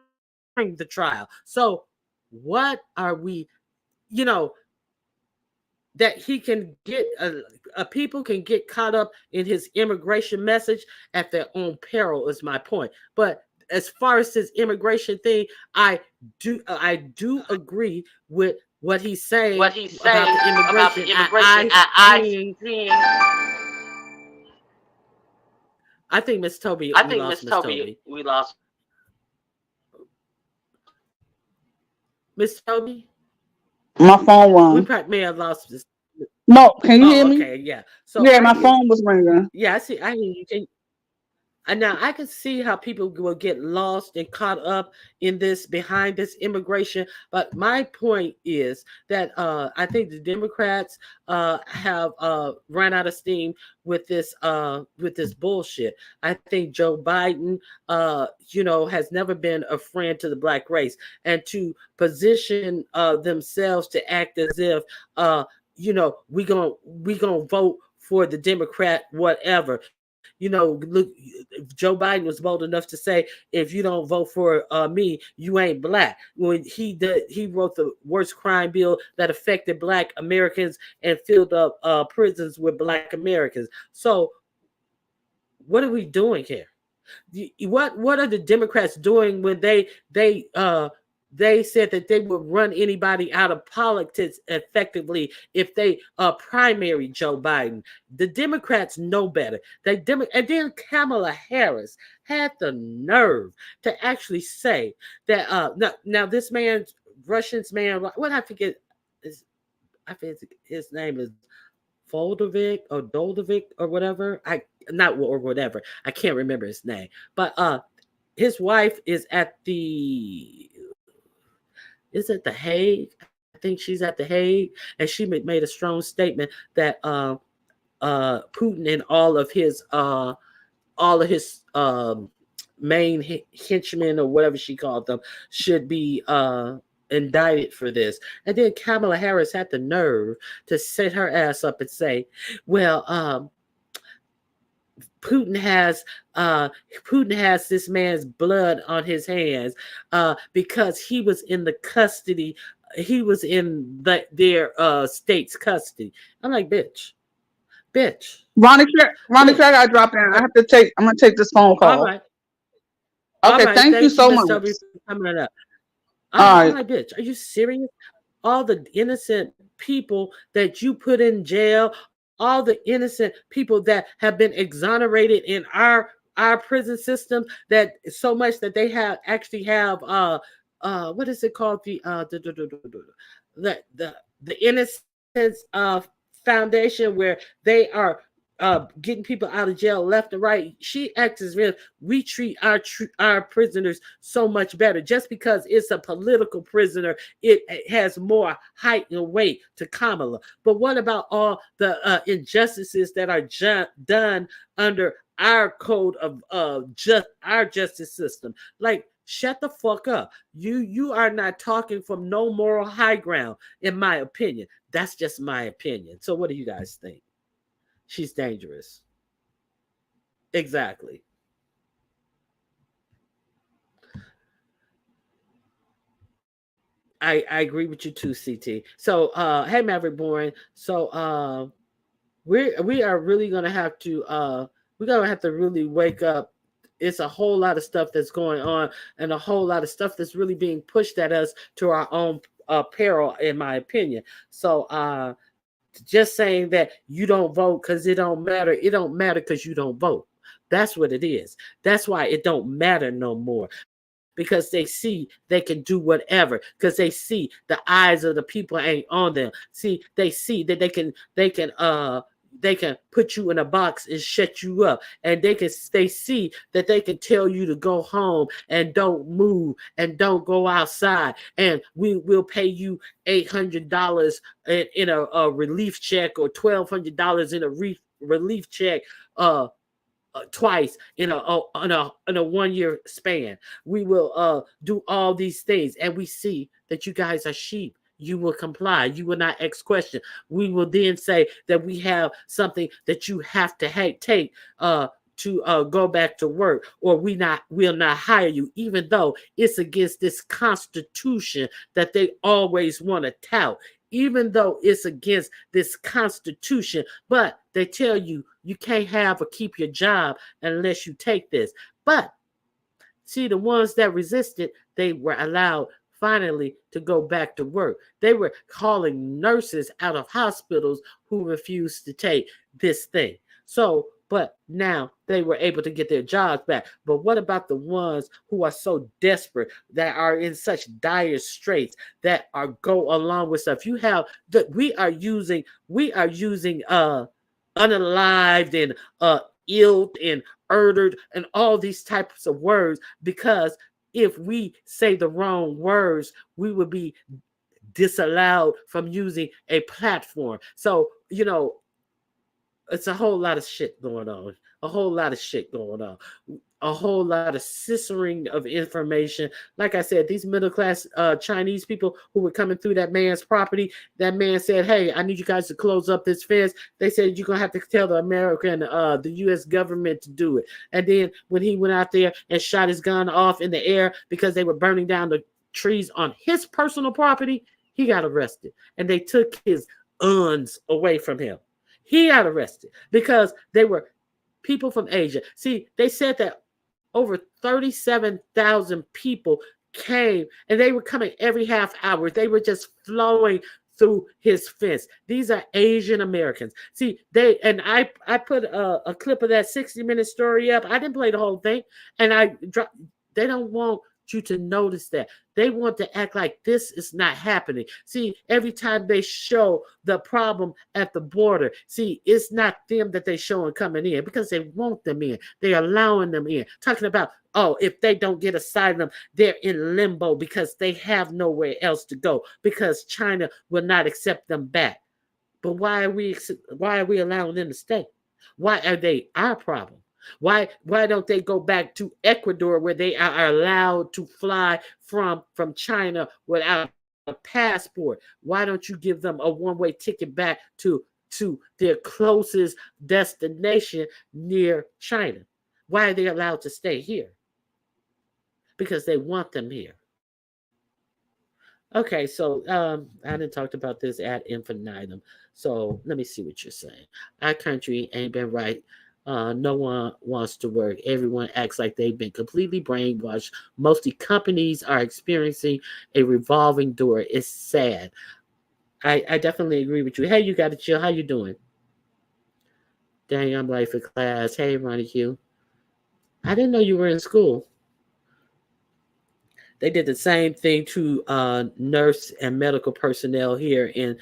the trial. So what are we, you know, that he can get people can get caught up in his immigration message at their own peril is my point. But as far as this immigration thing, I do agree with what he's saying what he's about saying the about immigration. the immigration. I think Miss Toby, I we think lost Miss Miss Toby, Toby. we lost. Miss Toby, My phone we rang. probably may have lost this. No, can you hear Oh, me? okay, yeah. So Yeah, I my hear, phone was ringing. yeah, I see, I hear you. And now I can see how people will get lost and caught up in this behind this immigration. But my point is that I think the Democrats have run out of steam with this bullshit. I think Joe Biden, has never been a friend to the black race, and to position themselves to act as if we gonna vote for the Democrat, whatever. Look, Joe Biden was bold enough to say, if you don't vote for me, you ain't black. When he wrote the worst crime bill that affected black Americans and filled up prisons with black Americans. So what are we doing here? What are the Democrats doing when they said that they would run anybody out of politics effectively if they primary Joe Biden? The Democrats know better. And then Kamala Harris had the nerve to actually say that now this man, Russian's man, what I forget is I forget his name is Foldovic or Doldovic or whatever. I not or whatever. I can't remember his name. But his wife is at the Hague. I think she's at the Hague, and she made a strong statement that Putin and all of his main henchmen or whatever she called them should be indicted for this. And then Kamala Harris had the nerve to set her ass up and say, "Well, Putin has uh, Putin has this man's blood on his hands because he was in the custody. He was in their state's custody." I'm like, bitch, Ronnie, bitch. I gotta drop in. Uh, I'm gonna take this phone all call. right, all Okay, right. thank you Thank you, so Miss much. W, for coming up. All I'm right. like, bitch, are you serious? All the innocent people that you put in jail, all the innocent people that have been exonerated in our prison system, that so much that they have actually have what is it called, the Innocence Foundation, where they are getting people out of jail left and right. She acts as if we treat our prisoners so much better. Just because it's a political prisoner, it has more height and weight to Kamala. But what about all the injustices that are done under our code of just our justice system? Like, shut the fuck up. You are not talking from no moral high ground, in my opinion. That's just my opinion. So what do you guys think? She's dangerous. Exactly. I agree with you too, CT. So hey Maverick Boring. So we are really gonna have to we're gonna have to really wake up. It's a whole lot of stuff that's going on, and a whole lot of stuff that's really being pushed at us to our own peril, in my opinion. So just saying that you don't vote because it don't matter because you don't vote. That's what it is. That's why it don't matter no more, because they see they can do whatever, because they see the eyes of the people ain't on them. See, they see that they can put you in a box and shut you up, and they see that they can tell you to go home and don't move and don't go outside, and we will pay you $800 in a relief check, or $1,200 in a relief check, twice in a 1 year span. We will do all these things, and we see that you guys are sheep. You will comply. You will not ask questions. We will then say that we have something that you have to take to go back to work, or will not hire you, even though it's against this Constitution that they always want to tout. Even though it's against this Constitution, but they tell you you can't have or keep your job unless you take this. But see, the ones that resisted, they were allowed finally to go back to work. They were calling nurses out of hospitals who refused to take this thing. So, but now they were able to get their jobs back. But what about the ones who are so desperate, that are in such dire straits, that are go along with stuff? You have that we are using unalived and ill and murdered and all these types of words, because if we say the wrong words, we would be disallowed from using a platform. So, it's a whole lot of shit going on. A whole lot of shit going on. A whole lot of scissoring of information. Like I said, these middle class Chinese people who were coming through that man's property, that man said, "Hey, I need you guys to close up this fence." They said, "You're gonna have to tell the U.S. government to do it." And then when he went out there and shot his gun off in the air because they were burning down the trees on his personal property, he got arrested, and they took his guns away from him. He got arrested because they were people from Asia. See, they said that over 37,000 people came, and they were coming every half hour. They were just flowing through his fence. These are Asian Americans. See, I put a clip of that 60-minute story up. I didn't play the whole thing, and they don't want you to notice that. They want to act like this is not happening. See, every time they show the problem at the border, see, it's not them that they showing coming in, because they want them in. They're allowing them in. Talking about, oh, if they don't get asylum, they're in limbo because they have nowhere else to go, because China will not accept them back. But why are we allowing them to stay? Why are they our problem? Why don't they go back to Ecuador, where they are allowed to fly from China without a passport? Why don't you give them a one-way ticket back to their closest destination near China? Why are they allowed to stay here? Because they want them here. Okay, so I didn't talk about this ad infinitum. So let me see what you're saying. Our country ain't been right. No one wants to work. Everyone acts like they've been completely brainwashed. Mostly companies are experiencing a revolving door. It's sad. I definitely agree with you. Hey, you got to chill. How you doing? Dang, I'm late for class. Hey, Ronnie Q. I didn't know you were in school. They did the same thing to nurse and medical personnel here in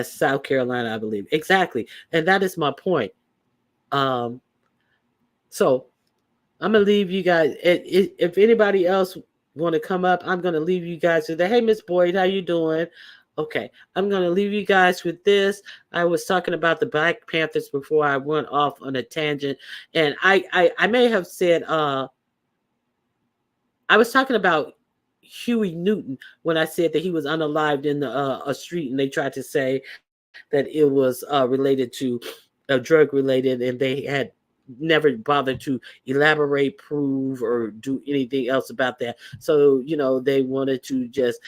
South Carolina, I believe. Exactly, and that is my point. So I'm gonna leave you guys. If anybody else want to come up, I'm gonna leave you guys with that. Hey, Miss Boyd, how you doing? Okay, I'm gonna leave you guys with this. I was talking about the Black Panthers before I went off on a tangent, and I may have said I was talking about Huey Newton when I said that he was unalived in a street, and they tried to say that it was related to drug related, and they had never bothered to elaborate, prove, or do anything else about that. So, they wanted to just,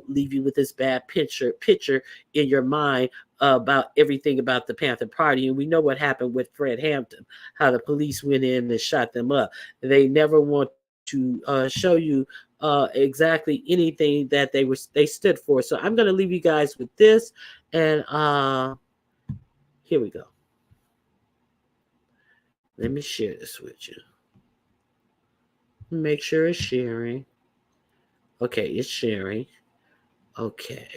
leave you with this bad picture in your mind about everything about the Panther Party. And we know what happened with Fred Hampton, how the police went in and shot them up. They never want to show you exactly anything that they stood for. So I'm going to leave you guys with this, and here we go. Let me share this with you. Make sure it's sharing. Okay, it's sharing. Okay.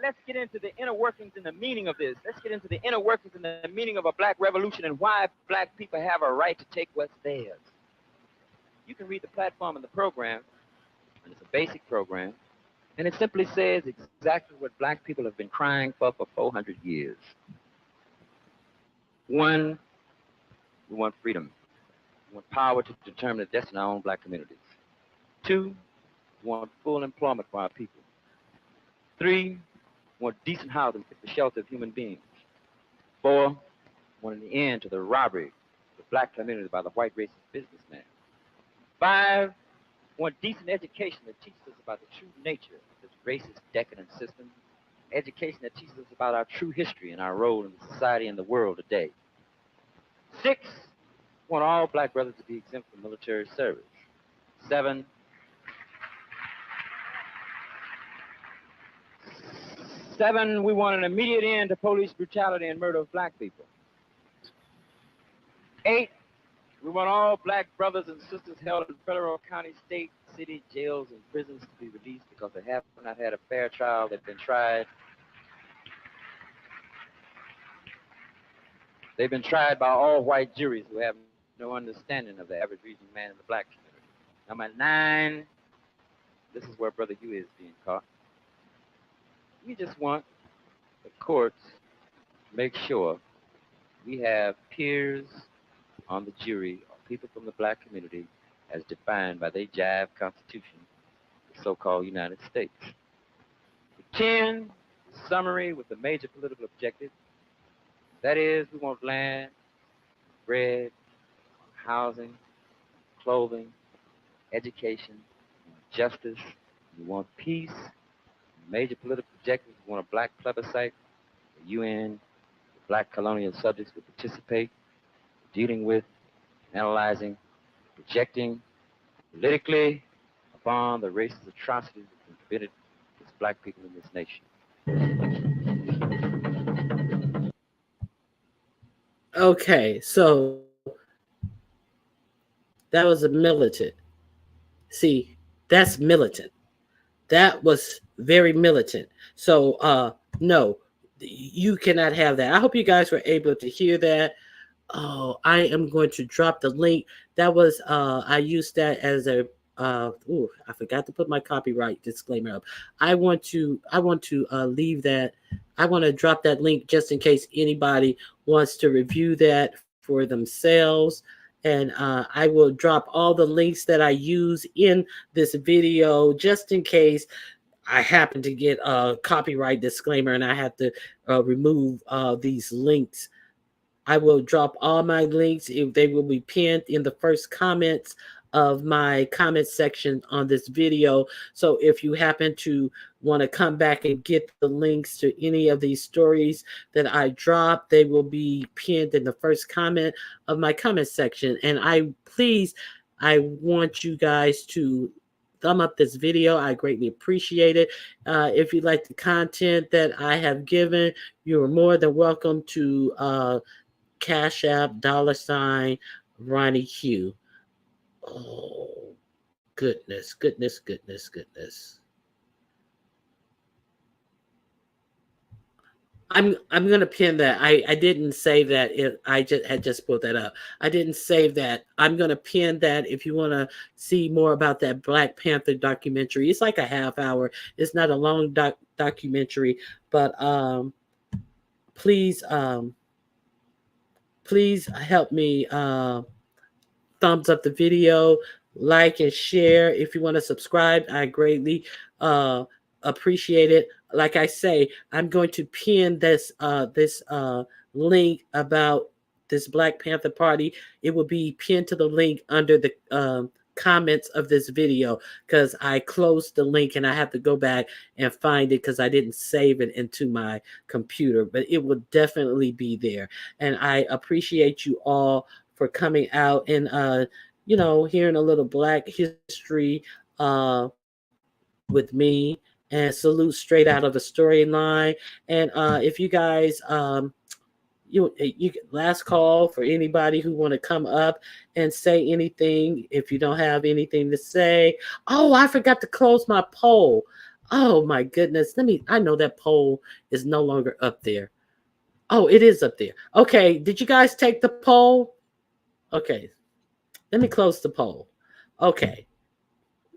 Let's get into the inner workings and the meaning of this. Let's get into the inner workings and the meaning of a black revolution and why black people have a right to take what's theirs. You can read the platform and the program, and it's a basic program, and it simply says exactly what black people have been crying for 400 years. One, we want freedom. We want power to determine the destiny of our own black communities. Two, we want full employment for our people. Three, we want decent housing for the shelter of human beings. Four, we want an end to the robbery of the black community by the white racist businessman. Five, we want decent education that teaches us about the true nature of this racist, decadent system. Education that teaches us about our true history and our role in society and the world today. Six, we want all black brothers to be exempt from military service. Seven, we want an immediate end to police brutality and murder of black people. 8, we want all black brothers and sisters held in federal, county, state, city, jails, and prisons to be released because they have not had a fair trial. They've been tried. They've been tried by all white juries who have no understanding of the average reasoning man in the black community. Number 9, this is where Brother Huey is being caught. We just want the courts to make sure we have peers on the jury or people from the black community as defined by their jive constitution, the so-called United States. 10, summary with the major political objectives. That is, we want land, bread, housing, clothing, education, justice. We want peace. Major political objectives. We want a black plebiscite. The UN, the black colonial subjects will participate, dealing with, analyzing, projecting politically upon the racist atrocities that have been committed against black people in this nation. Okay, so that was a militant. See, that's militant. That was very militant. So no, you cannot have that. I hope you guys were able to hear that. Oh, I am going to drop the link. That was I used that as a I forgot to put my copyright disclaimer up. I want to leave that. I want to drop that link just in case anybody wants to review that for themselves. And I will drop all the links that I use in this video just in case I happen to get a copyright disclaimer and I have to remove these links. I will drop all my links. If they will be pinned in the first comments of my comment section on this video. So if you happen to want to come back and get the links to any of these stories that I drop, they will be pinned in the first comment of my comment section. And I want you guys to thumb up this video. I greatly appreciate it. If you like the content that I have given, you are more than welcome to Cash App, $ Ronnie Q. Oh, goodness. I'm gonna pin that. I didn't save that. I just put that up. I didn't save that. I'm gonna pin that if you want to see more about that Black Panther documentary. It's like a half hour. It's not a long documentary, but please please help me thumbs up the video, like and share. If you want to subscribe, I greatly appreciate it. Like I say, I'm going to pin this link about this Black Panther Party. It will be pinned to the link under the comments of this video, because I closed the link and I have to go back and find it because I didn't save it into my computer, but it will definitely be there. And I appreciate you all for coming out and hearing a little Black history with me, and salute straight out of the storyline. And if you guys you last call for anybody who want to come up and say anything. If you don't have anything to say, oh, I forgot to close my poll. Oh my goodness, I know that poll is no longer up there. Oh, it is up there. Okay, did you guys take the poll? Okay, let me close the poll. Okay,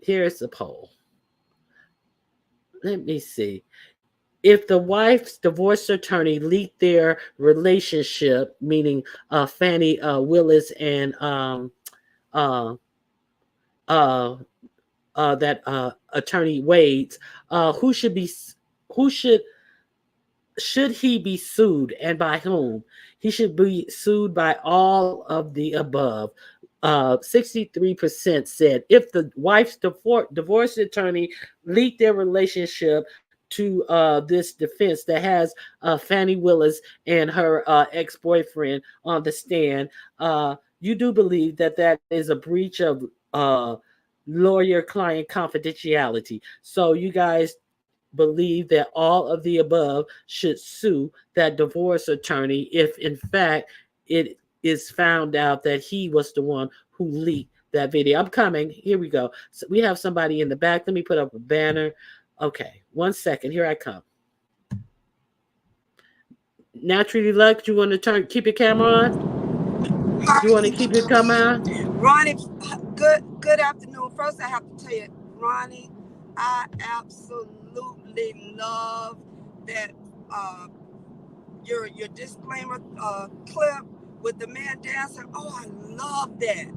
here's the poll. Let me see. If the wife's divorce attorney leaked their relationship, meaning Fannie Willis and uh, uh, that attorney Wade's, who should he be sued, and by whom? He should be sued by all of the above. 63% said if the wife's divorce attorney leaked their relationship to this defense that has Fannie Willis and her ex-boyfriend on the stand, you do believe that that is a breach of lawyer-client confidentiality. So you guys believe that all of the above should sue that divorce attorney if in fact it is found out that he was the one who leaked that video. I'm coming. Here we go. So we have somebody in the back. Let me put up a banner. Okay, 1 second. Here I come. Naturally Luck, you want to keep your camera on? You want to keep your camera on? Ronnie, good afternoon. First, I have to tell you, Ronnie, I absolutely love that your disclaimer clip with the man dancing. Oh, I love that.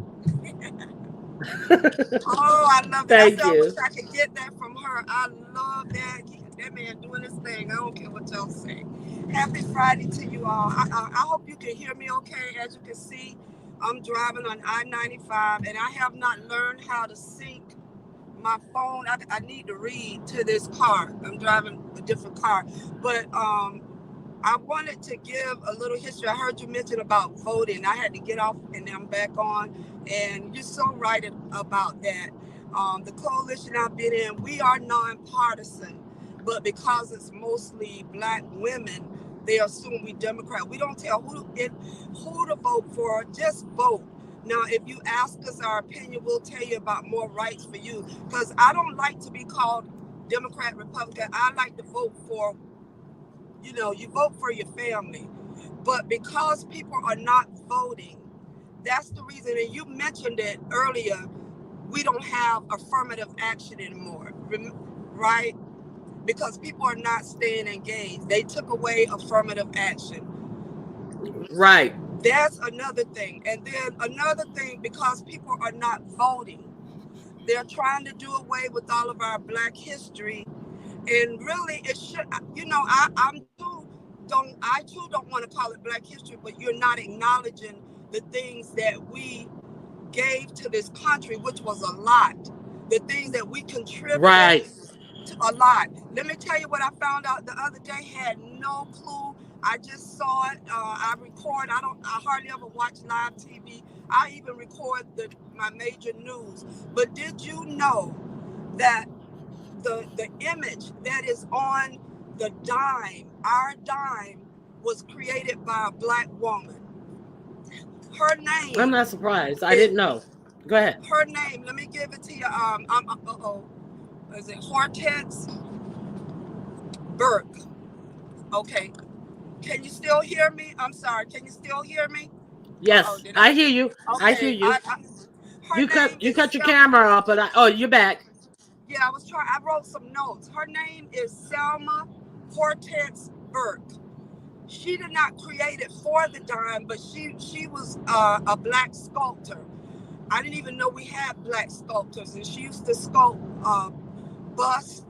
Oh, I love that. Thank you. I wish I could get that from her. I love that. That man doing his thing. I don't care what y'all say. Happy Friday to you all. I hope you can hear me okay. As you can see, I'm driving on I-95, and I have not learned how to sync my phone. I need to read to this car. I'm driving a different car. But I wanted to give a little history. I heard you mention about voting. I had to get off and I'm back on. And you're so right about that. The coalition I've been in, we are nonpartisan. But because it's mostly Black women, they assume we Democrat. We don't tell who to vote for. Just vote. Now, if you ask us our opinion, we'll tell you about more rights for you. Because I don't like to be called Democrat, Republican. I like to vote for, you vote for your family. But because people are not voting, that's the reason. And you mentioned it earlier, we don't have affirmative action anymore, right? Because people are not staying engaged. They took away affirmative action. Right. That's another thing. And then another thing, because people are not voting, they're trying to do away with all of our Black history. And really, it should, I too don't want to call it Black history, but you're not acknowledging the things that we gave to this country, which was a lot. The things that we contributed. Right. A lot. Let me tell you what I found out the other day. Had no clue. I just saw it. I record. I hardly ever watch live TV. I even record my major news. But did you know that the image that is on the dime, our dime, was created by a Black woman? Her name. I'm not surprised. I didn't know. Go ahead. Her name. Let me give it to you. Is it Hortense Burke? Okay. Can you still hear me? I'm sorry. Can you still hear me? Yes, I hear you. Okay. I hear you. You cut your camera off, but you're back. Yeah, I wrote some notes. Her name is Selma Hortense Burke. She did not create it for the dime, but she was a Black sculptor. I didn't even know we had Black sculptors, and she used to sculpt busts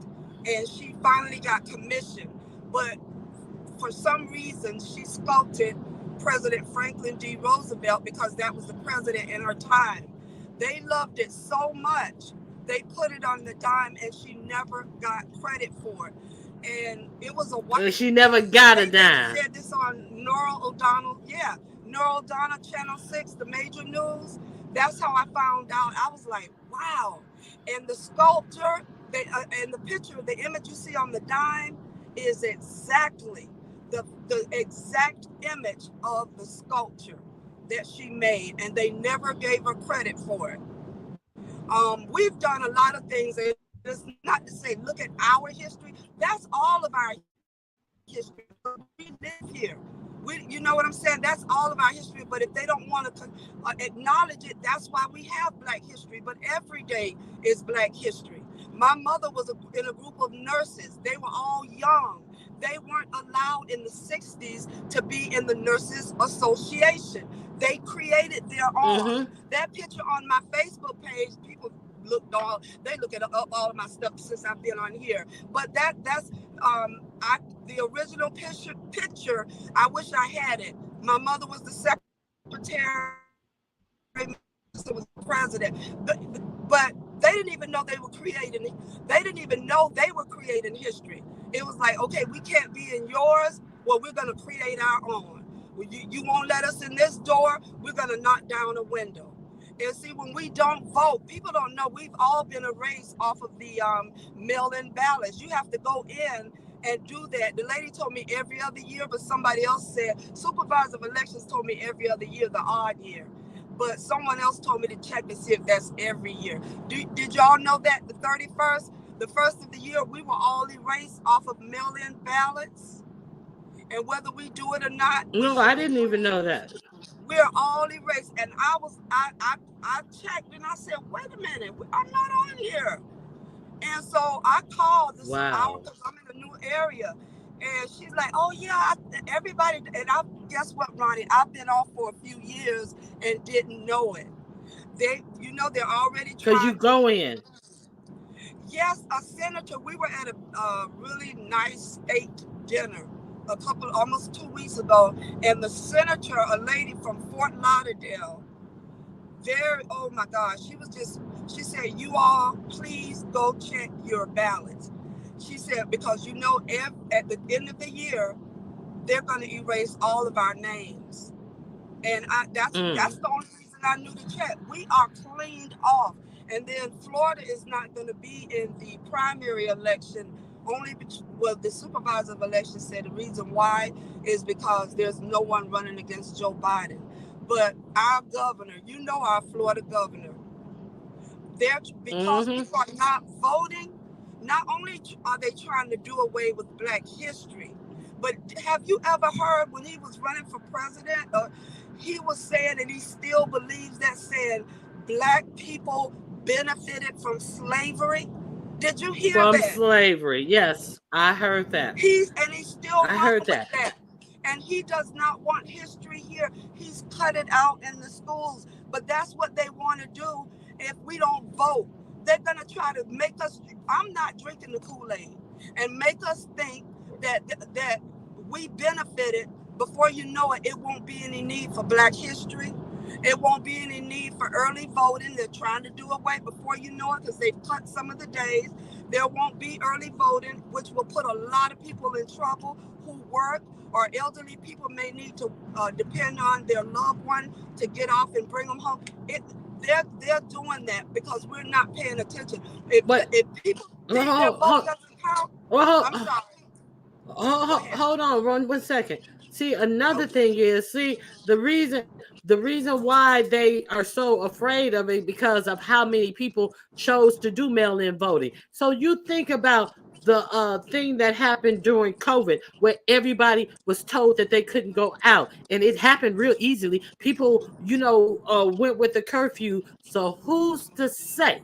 and she finally got commissioned. But for some reason, she sculpted President Franklin D. Roosevelt because that was the president in her time. They loved it so much, they put it on the dime, and she never got credit for it. And it was a white. She never got a They dime. said this on Norah O'Donnell. Yeah, Norah O'Donnell, Channel 6, the major news. That's how I found out. I was like, wow. And the sculptor, and the picture, the image you see on the dime is exactly the exact image of the sculpture that she made, and they never gave her credit for it. We've done a lot of things, and it's not to say, look at our history. That's all of our history. We live here. You know what I'm saying? That's all of our history. But if they don't want to acknowledge it, that's why we have Black history. But every day is Black history. My mother was in a group of nurses. They were all young. They weren't allowed in the 60s to be in the Nurses Association. They created their own. That picture on my Facebook page, people they look at all of my stuff since I've been on here. But that's the original picture. I wish I had it. My mother was the secretary, was the president, but they didn't even know they were creating. They didn't even know they were creating history. It was like, okay, we can't be in yours. Well, we're gonna create our own. You won't let us in this door. We're gonna knock down a window. And see, when we don't vote, people don't know we've all been erased off of the mail-in ballots. You have to go in and do that. The lady told me every other year, but somebody else said, supervisor of elections told me every other year, the odd year. But someone else told me to check to see if that's every year. Did y'all know that the 31st, the first of the year, we were all erased off of mail-in ballots? And whether we do it or not, no, I didn't even know that. we're all erased. And I checked and I said, wait a minute, I'm not on here. And so I called this hour because I'm in a new area. And she's like, oh yeah, everybody. And guess what, Ronnie? I've been off for a few years and didn't know it. They're already trying. Because you go in. Yes, a senator. We were at a really nice state dinner almost 2 weeks ago, and the senator, a lady from Fort Lauderdale, oh my gosh, she said, you all please go check your ballots. She said, because at the end of the year, they're going to erase all of our names. And that's the only reason I knew to check. We are cleaned off. And then Florida is not going to be in the primary election the supervisor of election said the reason why is because there's no one running against Joe Biden. But our governor, our Florida governor, because people are not voting, not only are they trying to do away with Black history, but have you ever heard when he was running for president, he was saying, and he still believes that, saying Black people benefited from slavery? Did you hear that? From slavery, yes, I heard that. He's still running with that. And he does not want history here. He's cut it out in the schools. But that's what they want to do if we don't vote. They're going to try to make us, I'm not drinking the Kool-Aid, and make us think that we benefited. Before you know it, it won't be any need for Black history. It won't be any need for early voting. They're trying to do away before you know it, because they've cut some of the days. There won't be early voting, which will put a lot of people in trouble who work, or elderly people may need to depend on their loved one to get off and bring them home. They're doing that because we're not paying attention. If people think their vote doesn't count, I'm sorry. Hold on, Ron, 1 second. See, another thing is, the reason why they are so afraid of it because of how many people chose to do mail-in voting. So you think about the thing that happened during COVID, where everybody was told that they couldn't go out, and it happened real easily. People, went with the curfew. So who's to say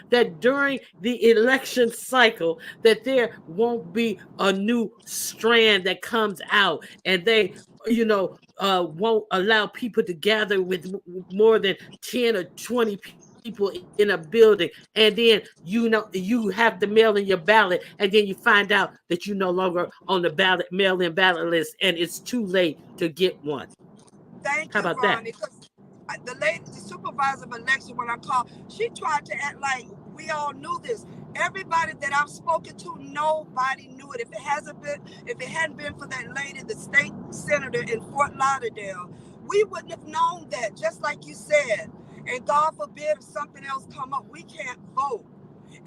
that during the election cycle that there won't be a new strand that comes out, and they won't allow people to gather with more than 10 or 20 people in a building, and then you have to mail in your ballot, and then you find out that you're no longer on the mail-in ballot list, and it's too late to get one. Thank How you, about that? Ronnie. Because the supervisor of election, when I called, she tried to act like we all knew this. Everybody that I've spoken to, nobody knew it. If it hadn't been for that lady, the state senator in Fort Lauderdale, we wouldn't have known that. Just like you said. And God forbid if something else come up, we can't vote.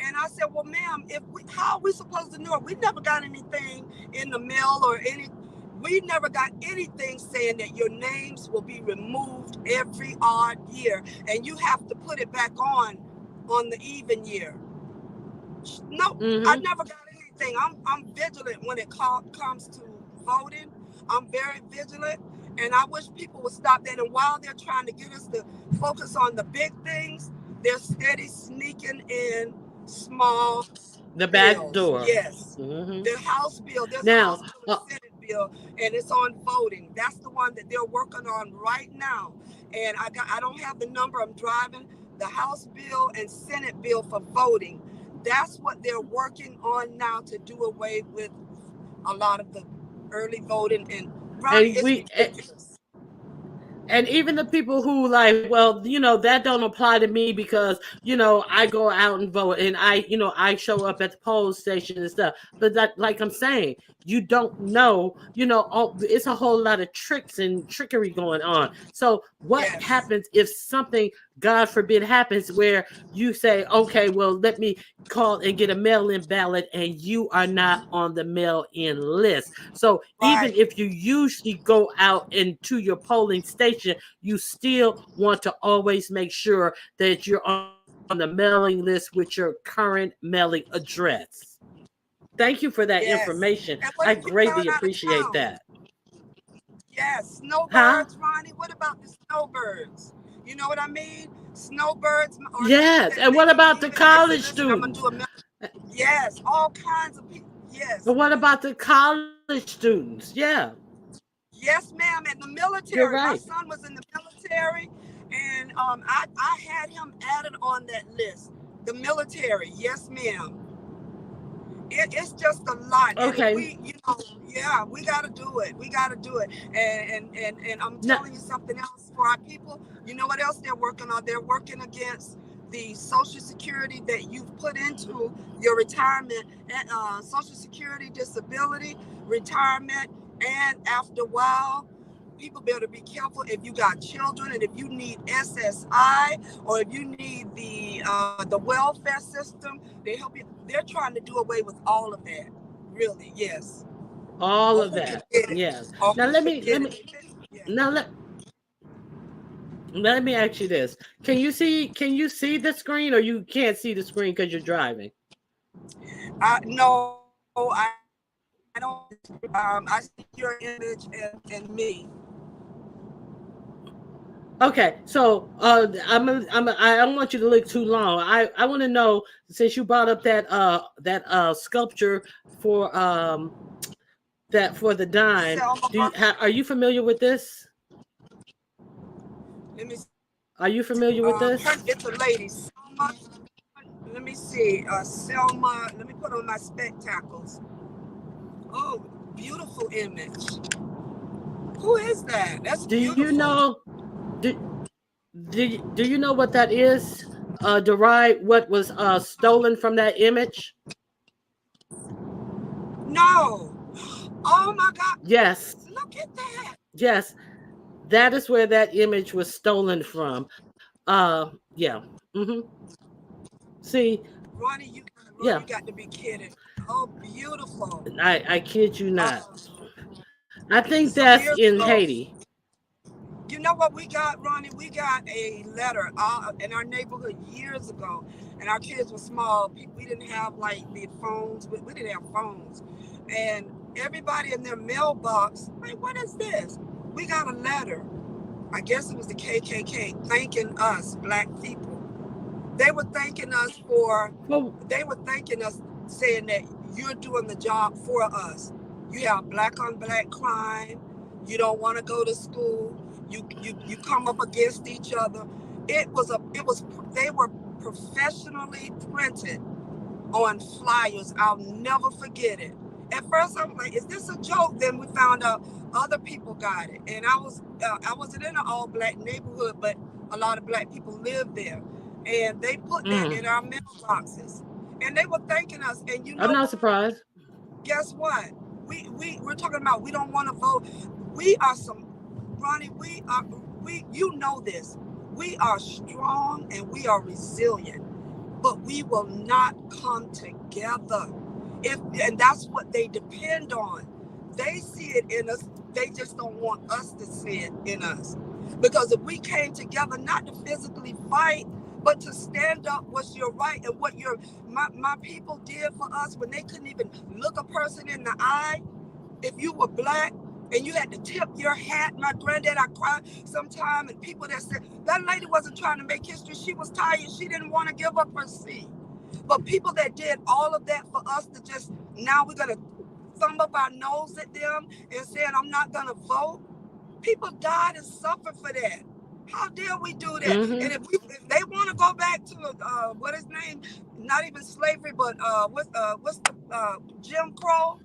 And I said, well, ma'am, how are we supposed to know? We never got anything in the mail or any. We never got anything saying that your names will be removed every odd year, and you have to put it back on the even year. No, I never got anything. I'm vigilant when it comes to voting. I'm very vigilant, and I wish people would stop that. And while they're trying to get us to focus on the big things, they're steady sneaking in small The back bills. door. Yes. The House bill. There's a Now, House bill and Senate bill, and it's on voting. That's the one that they're working on right now. And I don't have the number. I'm driving. The House bill and Senate bill for voting. That's what they're working on now to do away with a lot of the early voting. And Ronnie, it's ridiculous. And even the people who like, well, that don't apply to me because, I go out and vote, and I show up at the poll station and stuff. But that, like I'm saying, you don't know, it's a whole lot of tricks and trickery going on. So what happens if something, God forbid, happens where you say, okay, well, let me call and get a mail-in ballot, and you are not on the mail-in list. So even if you usually go out into your polling station, you still want to always make sure that you're on the mailing list with your current mailing address. Thank you for that information. I greatly appreciate that. Yes, snowbirds, Ronnie. What about the snowbirds? You know what I mean? Snowbirds. Yes, and what about the college students? Yes, all kinds of people. Yes. But what about the college students? Yeah. Yes, ma'am. In the military. You're right. My son was in the military, and I had him added on that list. The military. Yes, ma'am. It's just a lot. Okay. And we got to do it. We got to do it. And I'm telling you something else for our people. You know what else they're working on? They're working against the Social Security that you've put into your retirement, Social Security, disability, retirement, and after a while, people better be careful if you got children and if you need SSI or if you need the welfare system, they help you. They're trying to do away with all of that. Really, yes. All of that. Yes. Now let me ask you this. Can you see the screen, or you can't see the screen because you're driving? No, I don't. I see your image and me. Okay, so I don't want you to look too long. I want to know, since you brought up that sculpture for the dime. Are you familiar with this? Let me see. Are you familiar with this? It's a lady. Selma, let me see. Selma. Let me put on my spectacles. Oh, beautiful image. Who is that? That's beautiful. Do you know? Do you know what that is? What was stolen from that image? No. Oh my God. Yes. Look at that. Yes. That is where that image was stolen from. Yeah. See. Ronnie, you got to be kidding. Oh, beautiful. I kid you not. I think that's in Haiti. You know what we got, Ronnie? We got a letter in our neighborhood years ago, and our kids were small. We didn't have like the phones. We didn't have phones, and everybody in their mailbox, like, what is this? We got a letter. I guess it was the KKK thanking us, Black people. They were thanking us saying that you're doing the job for us. You have black on black crime. You don't want to go to school. You come up against each other. They were professionally printed on flyers. I'll never forget it. At first, I'm like, "Is this a joke?" Then we found out other people got it, and I wasn't in an all black neighborhood, but a lot of black people lived there, and they put that in our mailboxes, and they were thanking us. And you I'm know not what? surprised. Guess what? We're talking about we don't want to vote. We are some Ronnie. We you know this. We are strong and we are resilient, but we will not come together. If and that's what they depend on. They see it in us. They just don't want us to see it in us. Because if we came together, not to physically fight, but to stand up what's your right and what my people did for us when they couldn't even look a person in the eye. If you were black and you had to tip your hat, my granddad, I cried sometime, and people that said that lady wasn't trying to make history. She was tired. She didn't want to give up her seat. But people that did all of that for us to just now we're gonna thumb up our nose at them and saying I'm not gonna vote. People died and suffered for that. How dare we do that? And if they want to go back to what his name, not even slavery, but what's the Jim Crow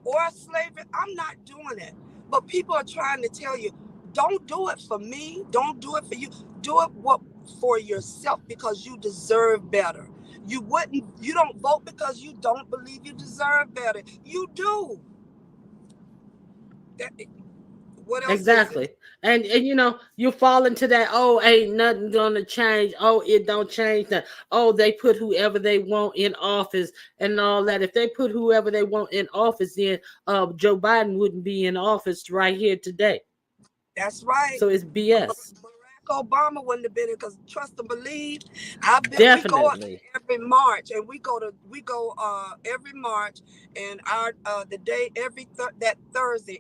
or slavery, I'm not doing it. But people are trying to tell you, don't do it for me, don't do it for you, do it for yourself because you deserve better. You don't vote because you don't believe you deserve better. You do. That, what else is it? Exactly. And you fall into that, oh, ain't nothing gonna change. Oh, it don't change that. Oh, they put whoever they want in office and all that. If they put whoever they want in office, then Joe Biden wouldn't be in office right here today. That's right. So it's BS. Barack Obama wouldn't have been it because trust and believe. We go up Definitely. every March and we go every March and our the day that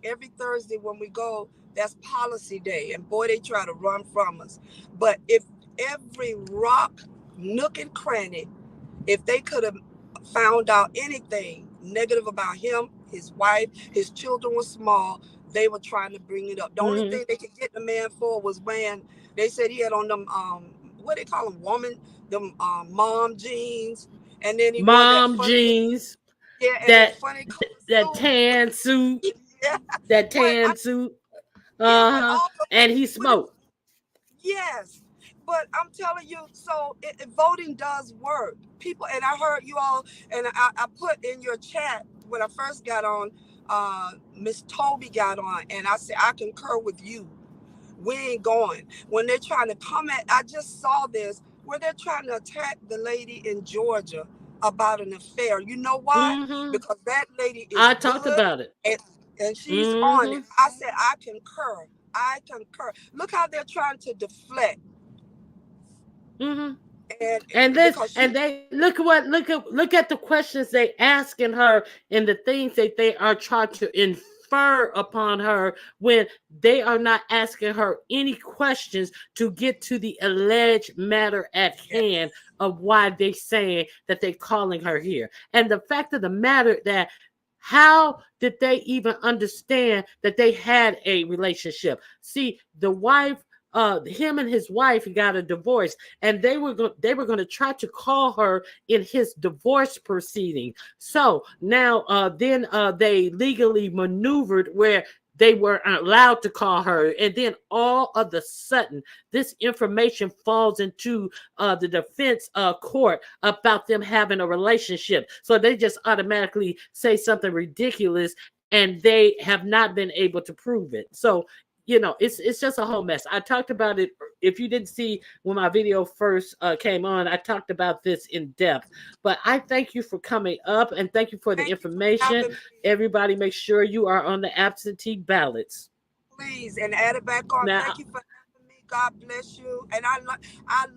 every Thursday when we go, that's policy day, and boy they try to run from us. But if every rock, nook and cranny, if they could have found out anything negative about him, his wife, his children were small, they were trying to bring it up. The only thing they could get the man for was when they said he had on them what they call them, them mom jeans, and then he wore that Mom funny jeans, yeah, and that that funny color that suit. tan suit, Yeah, that but tan suit. but Uh-huh. all of And he with it, smoked. yes. But I'm telling you, so voting does work. People, and I heard you all, and I put in your chat when I first got on, Miss Toby got on, and I said, I concur with you. We ain't going. When they're trying to come at, I just saw this, where they're trying to attack the lady in Georgia about an affair. You know why? Mm-hmm. Because that lady is I talked good, about it. and, and she's on it. Mm-hmm. I said, I concur. I concur. Look how they're trying to deflect. Mm-hmm. And And this, because she and they look at the questions they asking her and the things that they are trying to infer upon her when they are not asking her any questions to get to the alleged matter at yeah, hand of why they saying that they calling her here. And the fact of the matter that how did they even understand that they had a relationship? See, the wife, him and his wife got a divorce, and they were going to try to call her in his divorce proceeding. So now, then they legally maneuvered where they were allowed to call her, and then all of a sudden, this information falls into the defense court about them having a relationship. So they just automatically say something ridiculous, and they have not been able to prove it. So it's just a whole mess. I talked about it. If you didn't see when my video first came on, I talked about this in depth. But I thank you for coming up and thank you for the thank you for information. having me. Everybody, make sure you are on the absentee ballots. Please, and add it back on. Now, Thank you for having me. God bless you. And I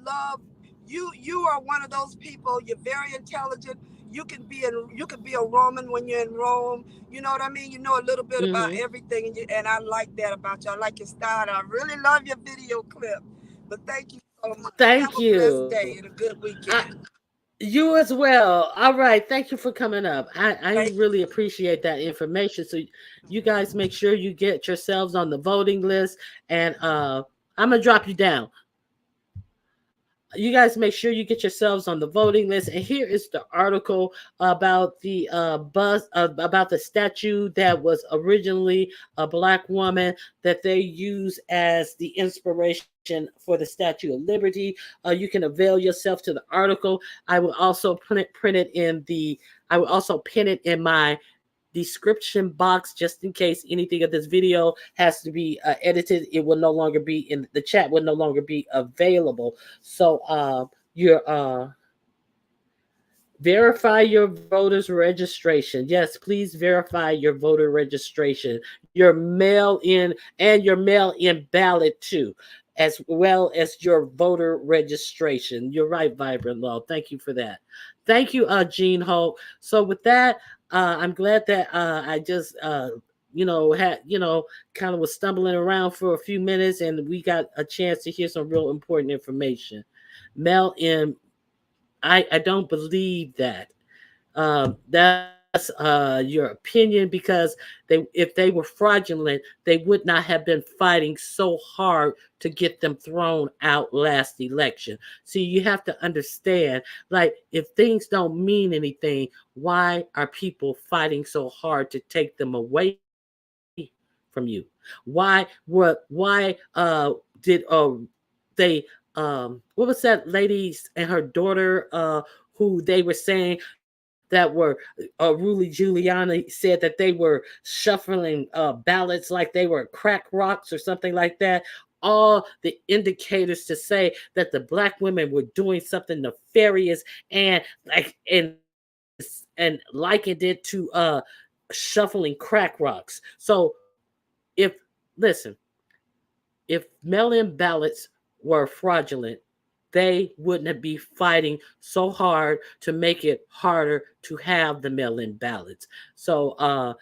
love you. You are one of those people. You're very intelligent. You can be a Roman when you're in Rome. You know what I mean? You know a little bit about mhm. everything, and I like that about you. I like your style. I really love your video clip. But thank you so much. Have Thank a blessed you. day and a good I, weekend. you as well. All right. Thank you for coming up. I Thank really appreciate that information. So you guys make sure you get yourselves on the voting list, and I'm gonna drop you down. You guys make sure you get yourselves on the voting list. And here is the article about the bus about the statue that was originally a black woman that they use as the inspiration for the Statue of Liberty. You can avail yourself to the article. I will also print it in the. I will also pin it in my description box just in case anything of this video has to be edited. It will no longer be in the chat, will no longer be available. So your verify your voter's registration. Yes, please verify your voter registration, your mail in, and your mail in ballot too, as well as your voter registration. You're right, Vibrant Law. Thank you for that. Thank you, Gene Hope. So with that, I'm glad that I just had kind of was stumbling around for a few minutes, and we got a chance to hear some real important information. Mail in, I don't believe that. That's your opinion, because if they were fraudulent, they would not have been fighting so hard to get them thrown out last election. See, you have to understand, like, if things don't mean anything, why are people fighting so hard to take them away from you? Why did they what was that lady and her daughter who they were saying that were Rudy Giuliani said that they were shuffling ballots like they were crack rocks or something like that. All the indicators to say that the black women were doing something nefarious and likened it to shuffling crack rocks. So if listen, if mail-in ballots were fraudulent, they wouldn't be fighting so hard to make it harder to have the mail-in ballots. So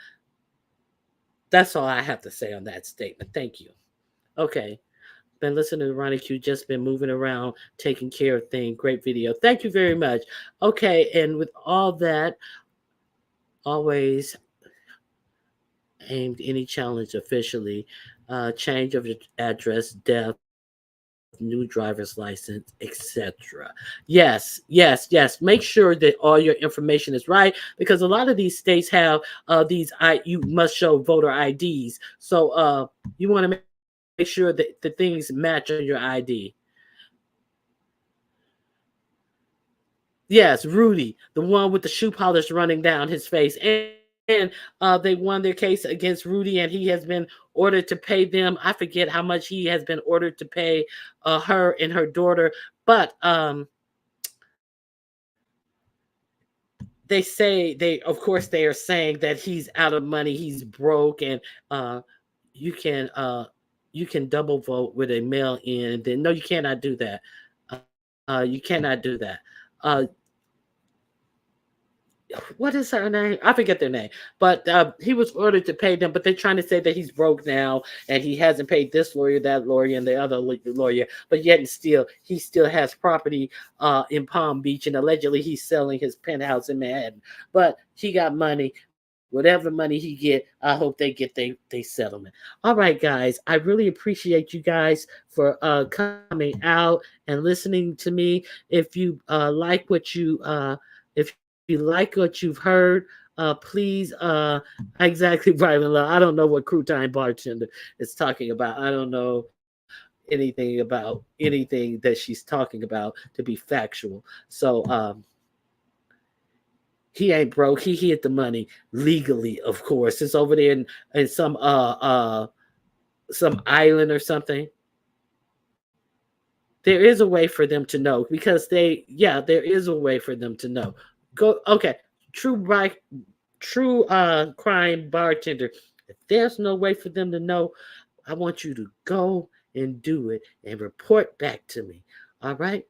that's all I have to say on that statement. Thank you. Okay. Been listening to Ronnie Q, just been moving around, taking care of things. Great video. Thank you very much. Okay, and with all that, always aimed any challenge officially, change of address, death, new driver's license, etc. Yes. Make sure that all your information is right, because a lot of these states have these you must show voter IDs. So you want to make sure that the things match on your ID. Yes, Rudy, the one with the shoe polish running down his face. And they won their case against Rudy, and he has been ordered to pay them. I forget how much he has been ordered to pay her and her daughter. But of course, they are saying that he's out of money, he's broke, and uh, you can double vote with a mail in. Then no, you cannot do that. You cannot do that. Uh, what is her name? I forget their name. But he was ordered to pay them, but they're trying to say that he's broke now and he hasn't paid this lawyer, that lawyer, and the other lawyer. But yet and still, he still has property in Palm Beach, and allegedly he's selling his penthouse in Manhattan. But he got money. Whatever money he get, I hope they get they settlement. All right, guys. I really appreciate you guys for coming out and listening to me. If you like what you if you like what you've heard, please exactly right. I don't know what crouton bartender is talking about. I don't know anything about anything that she's talking about, to be factual. So he ain't broke. He hid the money legally, of course. It's over there in some island or something. There is a way for them to know, because there is a way for them to know. Go, okay. True right, true crime bartender. If there's no way for them to know, I want you to go and do it and report back to me. All right?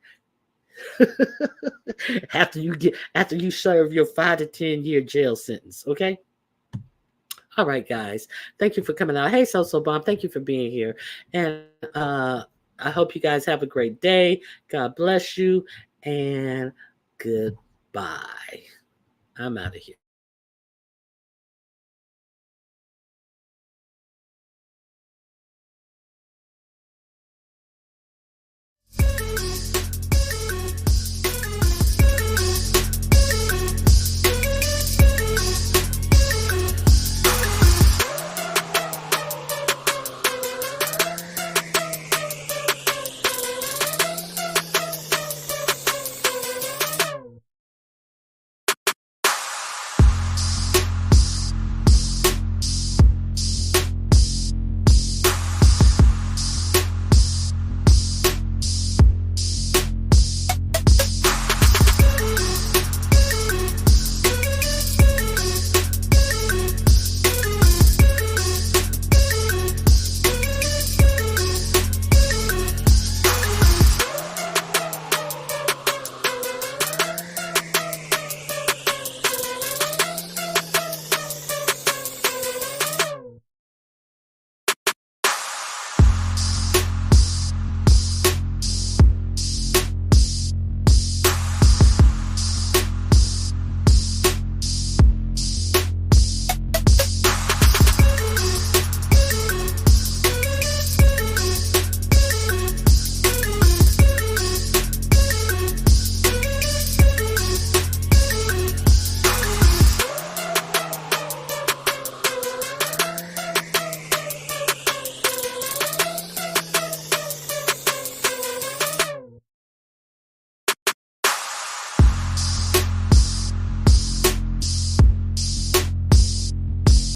After you serve your 5 to 10 year jail sentence, okay? All right, guys. Thank you for coming out. Hey, So Bomb, thank you for being here. And I hope you guys have a great day. God bless you, and goodbye. I'm out of here.